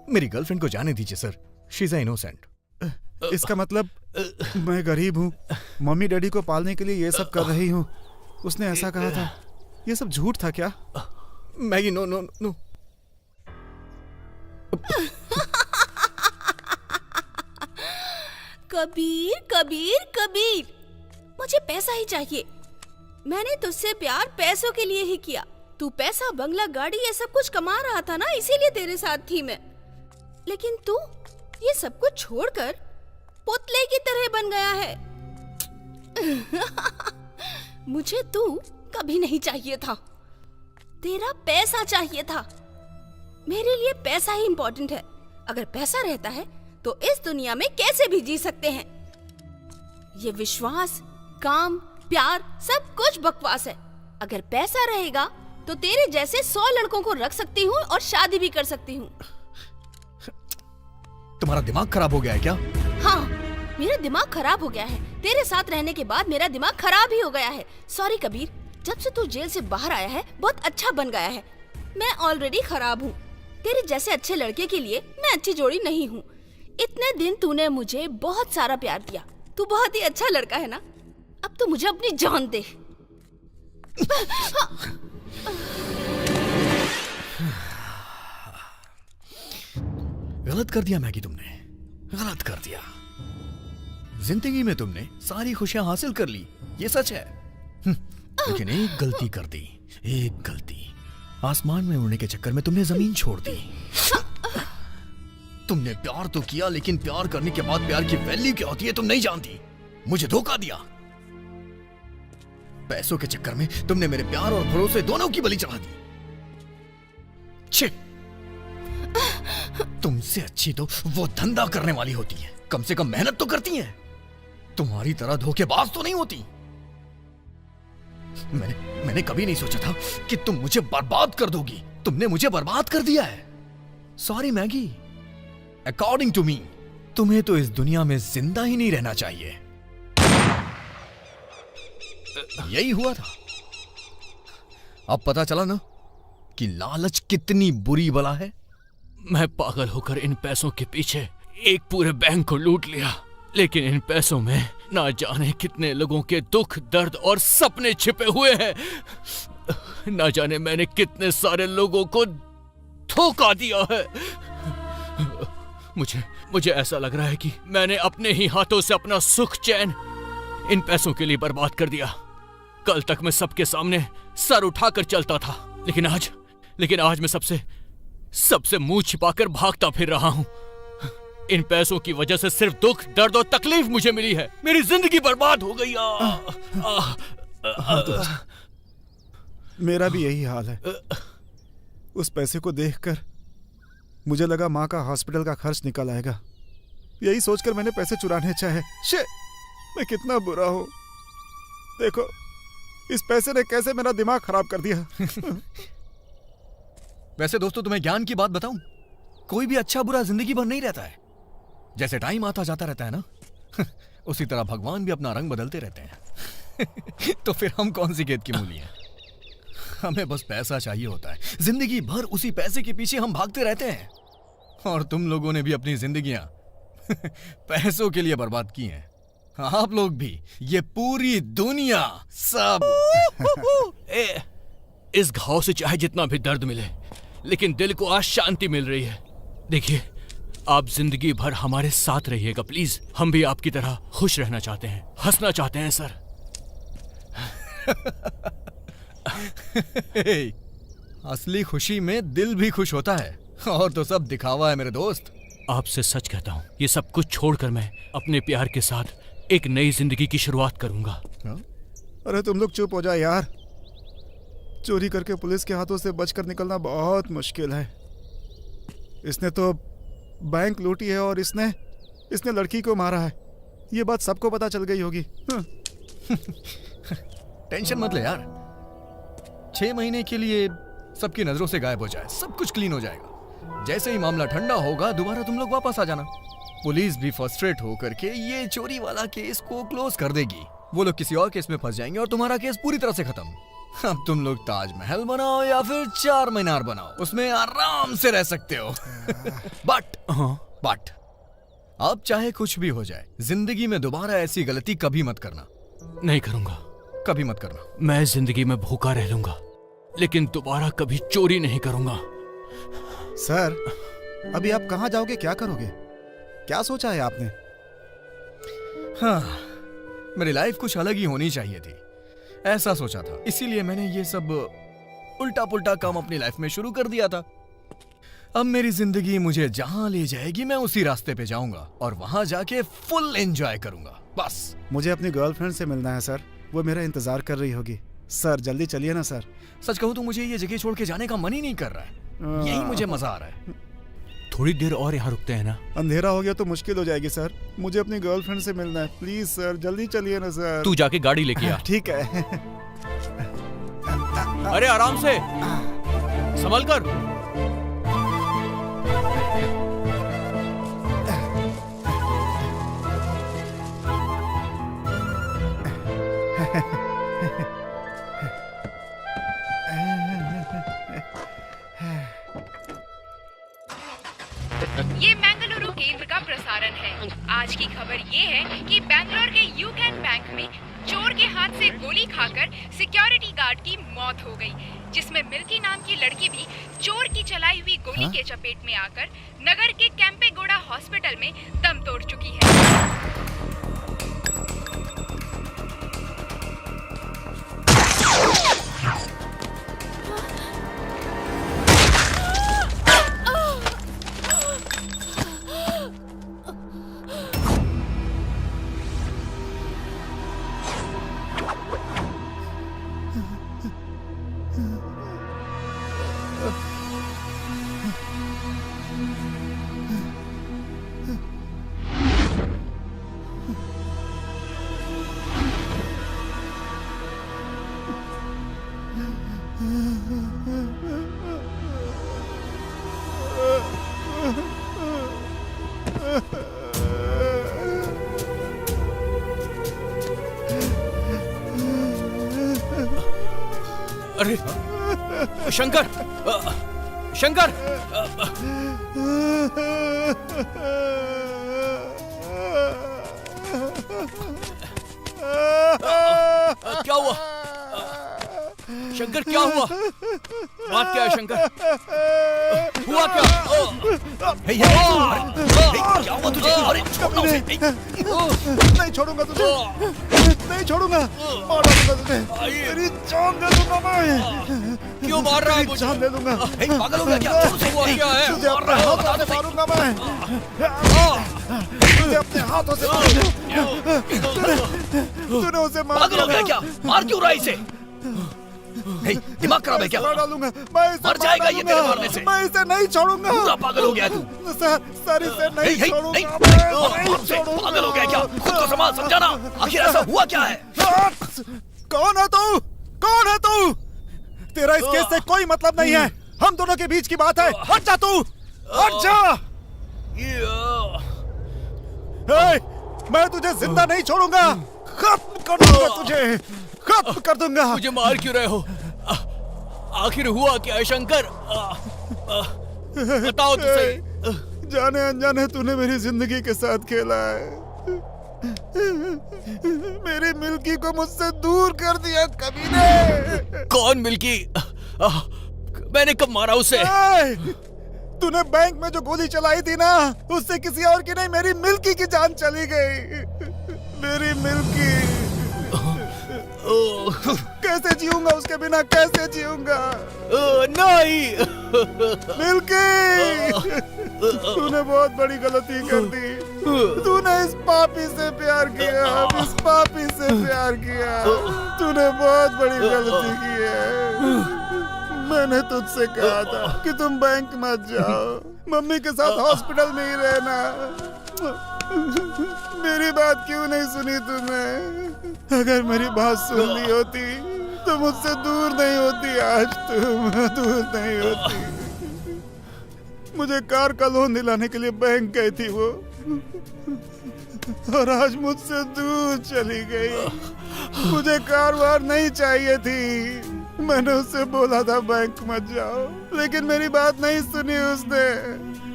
मेरी गर्लफ्रेंड को जाने दीजिए सर। She is innocent. इसका मतलब मैं गरीब हूँ, मम्मी डैडी को पालने के लिए ये सब कर रही हूँ। उसने ऐसा कहा था। ये सब झूठ था क्या? Maggie no no no. Kabir Kabir Kabir, मुझे पैसा ही चाहिए। मैंने तुझसे प्यार पैसों के लिए ही किया। तू पैसा, बंगला, गाड़ी ये सब कुछ कमा रहा था ना, इसीलिए तेरे साथ थी मैं। लेकिन तू ये सब कुछ छोड़कर पुतले की तरह बन गया है। मुझे तू कभी नहीं चाहिए था। तेरा पैसा चाहिए था। मेरे लिए पैसा ही इम्पोर्टेंट है। अगर पैसा रहता है तो इस दुनिया में कैसे भी जी सकते हैं। ये विश्वास, काम, प्यार सब कुछ बकवास है। अगर पैसा रहेगा तो तेरे जैसे 100 लड़कों को रख सकती हूँ और शादी भी कर सकती हूँ। तुम्हारा दिमाग खराब हो गया है क्या? हाँ, मेरा दिमाग खराब हो गया है। तेरे साथ रहने के बाद मेरा दिमाग खराब ही हो गया है। सॉरी कबीर, जब से तू जेल से बाहर आया है बहुत अच्छा बन गया है। मैं ऑलरेडी खराब हूँ। तेरे जैसे अच्छे लड़के के लिए मैं अच्छी जोड़ी नहीं हूँ। इतने दिन तूने मुझे बहुत सारा प्यार दिया। तू बहुत ही अच्छा लड़का है ना। अब तो मुझे अपनी जान दे। गलत कर दिया मैगी तुमने, गलत कर दिया। जिंदगी में तुमने सारी खुशियां हासिल कर ली, ये सच है। लेकिन एक गलती कर दी, एक गलती। आसमान में उड़ने के चक्कर में तुमने जमीन छोड़ दी। तुमने प्यार तो किया, लेकिन प्यार करने के बाद प्यार की वैल्यू क्या होती है तुम नहीं जानती। मुझे धोखा दिया। पैसों के चक्कर में तुमने मेरे प्यार और भरोसे दोनों की बलि चढ़ा दी। छे, तुमसे अच्छी तो वो धंधा करने वाली होती है, कम से कम मेहनत तो करती है। तुम्हारी तरह धोखेबाज तो नहीं होती। मैंने कभी नहीं सोचा था कि तुम मुझे बर्बाद कर दोगी। तुमने मुझे बर्बाद कर दिया है। Sorry Maggie. According to me तुम्हें तो इस दुनिया में जिंदा ही नहीं रहना चाहिए। यही हुआ था। अब पता चला ना कि लालच कितनी बुरी बला है। मैं पागल होकर इन पैसों के पीछे एक पूरे बैंक को लूट लिया, लेकिन इन पैसों में ना जाने कितने लोगों के दुख, दर्द और सपने छिपे हुए हैं। ना जाने मैंने कितने सारे लोगों को धोखा दिया है। मुझे ऐसा लग रहा है कि मैंने अपने ही हाथों से अपना सुख चैन इन पैसों के लिए बर्बाद कर दिया। कल तक मैं सबके सामने सर उठाकर चलता था, लेकिन आज मैं सबसे मुंह छिपाकर भागता फिर रहा हूं। इन पैसों की वजह से सिर्फ दुख, दर्द और तकलीफ मुझे मिली है। मेरी जिंदगी बर्बाद हो गई। मेरा भी यही हाल है। उस पैसे को देखकर मुझे लगा माँ का हॉस्पिटल का खर्च निकल आएगा। यही सोचकर मैंने पैसे चुराने चाहे। शे, मैं कितना बुरा हूं। देखो, इस पैसे ने कैसे मेरा दिमाग खराब कर दिया। वैसे दोस्तों, तुम्हें ज्ञान की बात बताऊं, कोई भी अच्छा बुरा जिंदगी भर नहीं रहता है। जैसे टाइम आता जाता रहता है ना, उसी तरह भगवान भी अपना रंग बदलते रहते हैं। तो फिर हम कौन सी खेत की मूली हैं? हमें बस पैसा चाहिए होता है। जिंदगी भर उसी पैसे के पीछे हम भागते रहते हैं। और तुम लोगों ने भी अपनी जिंदगियां पैसों के लिए बर्बाद की हैं। आप लोग भी, ये पूरी दुनिया, सब। इस घाव से चाहे जितना भी दर्द मिले, लेकिन दिल को आज शांति मिल रही है। देखिए, आप जिंदगी भर हमारे साथ रहिएगा प्लीज। हम भी आपकी तरह खुश रहना चाहते हैं, हंसना चाहते हैं सर। असली खुशी में दिल भी खुश होता है, और तो सब दिखावा है मेरे दोस्त। आपसे सच कहता हूँ, ये सब कुछ छोड़कर मैं अपने प्यार के साथ एक नई जिंदगी की शुरुआत करूंगा। अरे तुम लोग चुप हो जाओ यार। चोरी करके पुलिस के हाथों से बचकर निकलना बहुत मुश्किल है। इसने तो बैंक लूटी है और इसने लड़की को मारा है। ये बात सबको पता चल गई होगी। टेंशन मत ले यार। 6 महीने के लिए सबकी नजरों से गायब हो जाए, सब कुछ क्लीन हो जाएगा। जैसे ही मामला ठंडा होगा दोबारा तुम लोग वापस आ जाना। पुलिस भी फ्रस्ट्रेट होकर के ये चोरी वाला केस को क्लोज कर देगी। वो लोग किसी और केस में फंस जाएंगे और तुम्हारा केस पूरी तरह से खत्म। अब तुम लोग ताजमहल बनाओ या फिर 4 मीनार बनाओ, उसमें आराम से रह सकते हो। बट अब चाहे कुछ भी हो जाए, जिंदगी में दोबारा ऐसी गलती कभी मत करना। नहीं करूंगा, कभी मत करना। मैं जिंदगी में भूखा रह लूंगा लेकिन दोबारा कभी चोरी नहीं करूंगा। सर, अभी आप कहाँ जाओगे, क्या करोगे, क्या सोचा है आपने? हाँ, मेरी लाइफ कुछ अलग ही होनी चाहिए थी, ऐसा सोचा था। इसीलिए मैंने ये सब उल्टा पुल्टा काम अपनी लाइफ में शुरू कर दिया था। अब मेरी जिंदगी मुझे जहां ले जाएगी मैं उसी रास्ते पे जाऊंगा और वहां जाके फुल एंजॉय करूंगा बस। मुझे अपनी गर्लफ्रेंड से मिलना है सर, वो मेरा इंतजार कर रही होगी। सर जल्दी चलिए ना सर। सच कहूं तो मुझे ये जगह छोड़ के जाने का मन ही नहीं कर रहा है, यही मुझे मजा आ रहा है। थोड़ी देर और यहाँ रुकते हैं ना? अंधेरा हो गया तो मुश्किल हो जाएगी सर, मुझे अपनी गर्लफ्रेंड से मिलना है। प्लीज सर जल्दी चलिए ना सर। तू जाके गाड़ी लेके आ। ठीक है। अरे आराम से, संभल कर। ये बेंगलुरु केंद्र का प्रसारण है। आज की खबर ये है कि बैंगलोर के यूकैन बैंक में चोर के हाथ से गोली खाकर सिक्योरिटी गार्ड की मौत हो गई, जिसमें मिल्की नाम की लड़की भी चोर की चलाई हुई गोली के चपेट में आकर नगर के कैंपेगौड़ा हॉस्पिटल में दम तोड़ चुकी है। अरे शंकर, शंकर, क्या हुआ शंकर, क्या हुआ? बात क्या है शंकर? हुआ क्या? क्या हुआ तुझे? अरे छोड़ो उसे। नहीं छोड़ूंगा तुझे, नहीं छोड़ूंगा, मार दूंगा तुझे, तेरी जान दे दूंगा मैं। क्यों मार रहा है मुझे? जान दे दूंगा। पागल हो गया क्या? हुआ क्या है? तुझे अपने हाथों से मारूंगा मैं, तुझे अपने हाथों से मारूंगा। तूने उसे मार पागल हो गया क्या? मार क्यों रहा है इसे? दिमाग खराब है क्या? डालूंगा मैं इसे, मर जाएगा ये तेरे मारने से। मैं इसे नहीं छोड़ूंगा। पूरा पागल हो गया तू। सर इसे नहीं छोड़ूंगा। पागल हो गया क्या? खुद को संभाल, समझा ना? आखिर ऐसा हुआ क्या है? कौन है तू? कौन है तू? तेरा इस केस से कोई मतलब नहीं है, हम दोनों के बीच की बात है। हट जा तू, हट जा। मैं तुझे जिंदा नहीं छोड़ूंगा, खत्म कर दूंगा तुझे, खत्म कर दूंगा। मुझे मार क्यों रहे हो? आखिर हुआ क्या है शंकर? बताओ तो सही। जाने अनजाने तूने मेरी जिंदगी के साथ खेला है, मेरी मिल्की को मुझसे दूर कर दिया कमीने। कौन मिल्की? मैंने कब मारा उसे? तूने बैंक में जो गोली चलाई थी ना, उससे किसी और की नहीं, मेरी मिल्की की जान चली गई। मेरी मिल्की, कैसे जीऊंगा उसके बिना, कैसे जीऊंगा? नहीं मिल्की, तूने बहुत बड़ी गलती कर दी। तूने इस पापी से प्यार किया, इस पापी से प्यार किया। तूने बहुत बड़ी गलती की है। मैंने तुझसे कहा था कि तुम बैंक मत जाओ, मम्मी के साथ हॉस्पिटल में ही रहना। मेरी बात क्यों नहीं सुनी तूने? अगर मेरी बात सुन ली होती तो मुझसे दूर नहीं होती, आज तुम दूर नहीं होती। मुझे कार का लोन दिलाने के लिए बैंक गई थी वो, और आज मुझसे दूर चली गई। मुझे कार वार नहीं चाहिए थी। मैंने उससे बोला था बैंक मत जाओ, लेकिन मेरी बात नहीं सुनी उसने।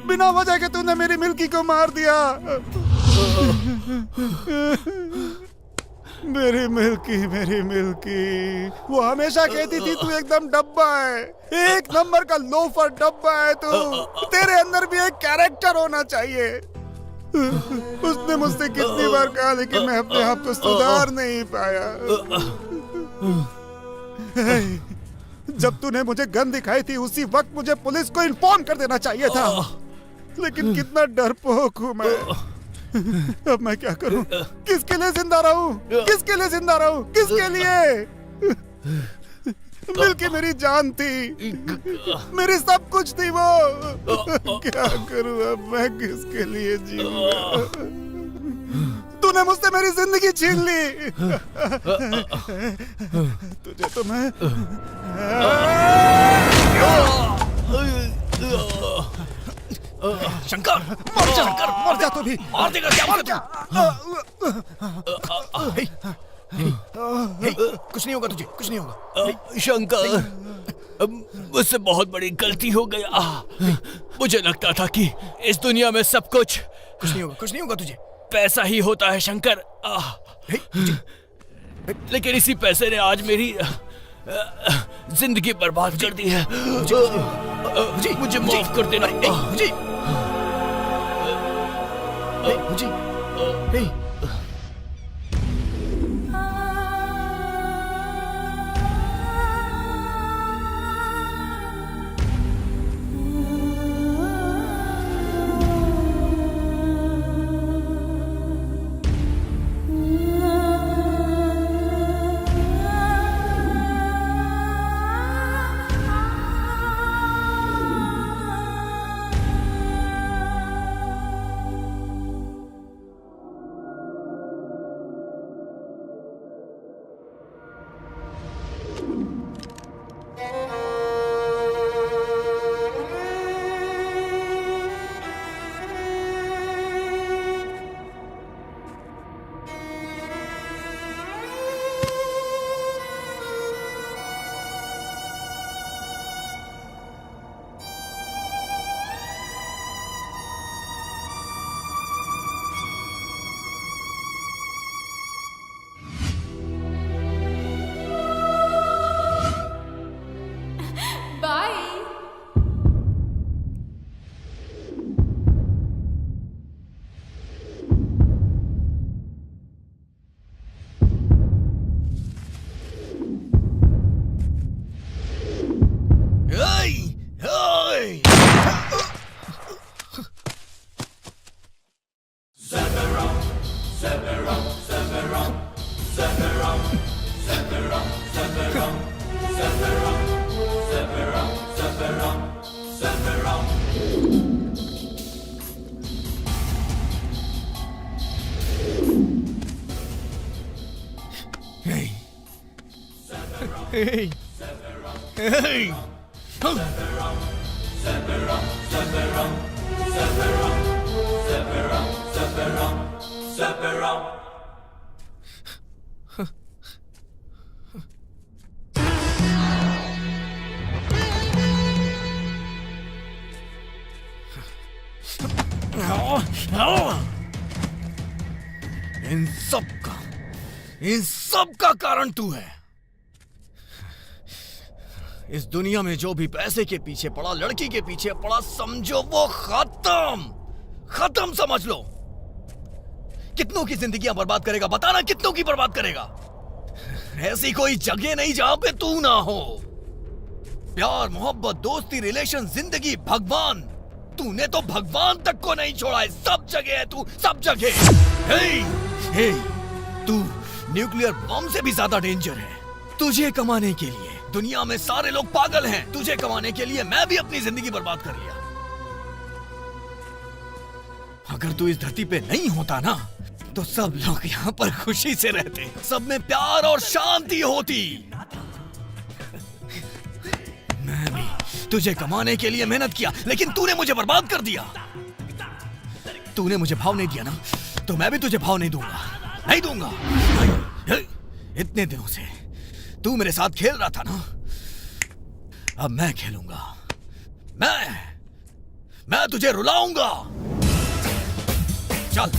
बिना वजह के तूने मेरी मिल्की को मार दिया। मेरी मिल्की, वो हमेशा कहती थी तू एकदम डब्बा है, एक नंबर का लोफर डब्बा है तू। तेरे अंदर भी एक कैरेक्टर होना चाहिए। उसने मुझसे कितनी बार कहा, लेकिन मैं अपने आप को सुधार नहीं पाया। जब तूने मुझे गन दिखाई थी उसी वक्त मुझे पुलिस को इन्फॉर्म कर देना चाहिए था, लेकिन कितना डरपोक हूँ मैं। अब मैं क्या करूं? किसके लिए जिंदा रहूं? किसके लिए जिंदा रहूं? किसके लिए? मिल्की मेरी जान थी, मेरी सब कुछ थी वो। क्या करूं अब मैं? किसके लिए जीऊंगा? तूने मुझसे मेरी जिंदगी छीन ली। तुझे तो मैं शंकर, मर जा तू भी। मार देगा क्या मार तू? कुछ नहीं होगा तुझे, कुछ नहीं होगा। शंकर, मुझसे बहुत बड़ी गलती हो गई। मुझे लगता था कि इस दुनिया में सब कुछ कुछ नहीं होगा तुझे। पैसा ही होता है शंकर। लेकिन इसी पैसे ने आज मेरी जिंदगी बर्बाद कर दी है। मुझे माफ कर देना। इन सब का कारण तू है। इस दुनिया में जो भी पैसे के पीछे पड़ा, लड़की के पीछे पड़ा, समझो वो खत्म समझ लो। कितनों की जिंदगियां बर्बाद करेगा? बताना कितनों की बर्बाद करेगा? ऐसी कोई जगह नहीं जहां पे तू ना हो। प्यार, मोहब्बत, दोस्ती, रिलेशन, जिंदगी, भगवान, तूने तो भगवान तक को नहीं छोड़ा है। सब जगह है तू, सब जगह। हे, तू न्यूक्लियर बम से भी ज्यादा डेंजर है। तुझे कमाने के लिए दुनिया में सारे लोग पागल हैं। तुझे कमाने के लिए मैं भी अपनी जिंदगी बर्बाद कर लिया। अगर तू इस धरती पे नहीं होता ना, तो सब लोग यहाँ पर खुशी से रहते, सब में प्यार और शांति होती। मैं भी तुझे कमाने के लिए मेहनत किया, लेकिन तूने मुझे बर्बाद कर दिया। तूने मुझे भाव नहीं दिया ना, तो मैं भी तुझे भाव नहीं दूंगा, नहीं दूंगा। इतने दिनों से तू मेरे साथ खेल रहा था ना, अब मैं खेलूंगा। मैं तुझे रुलाऊंगा। चल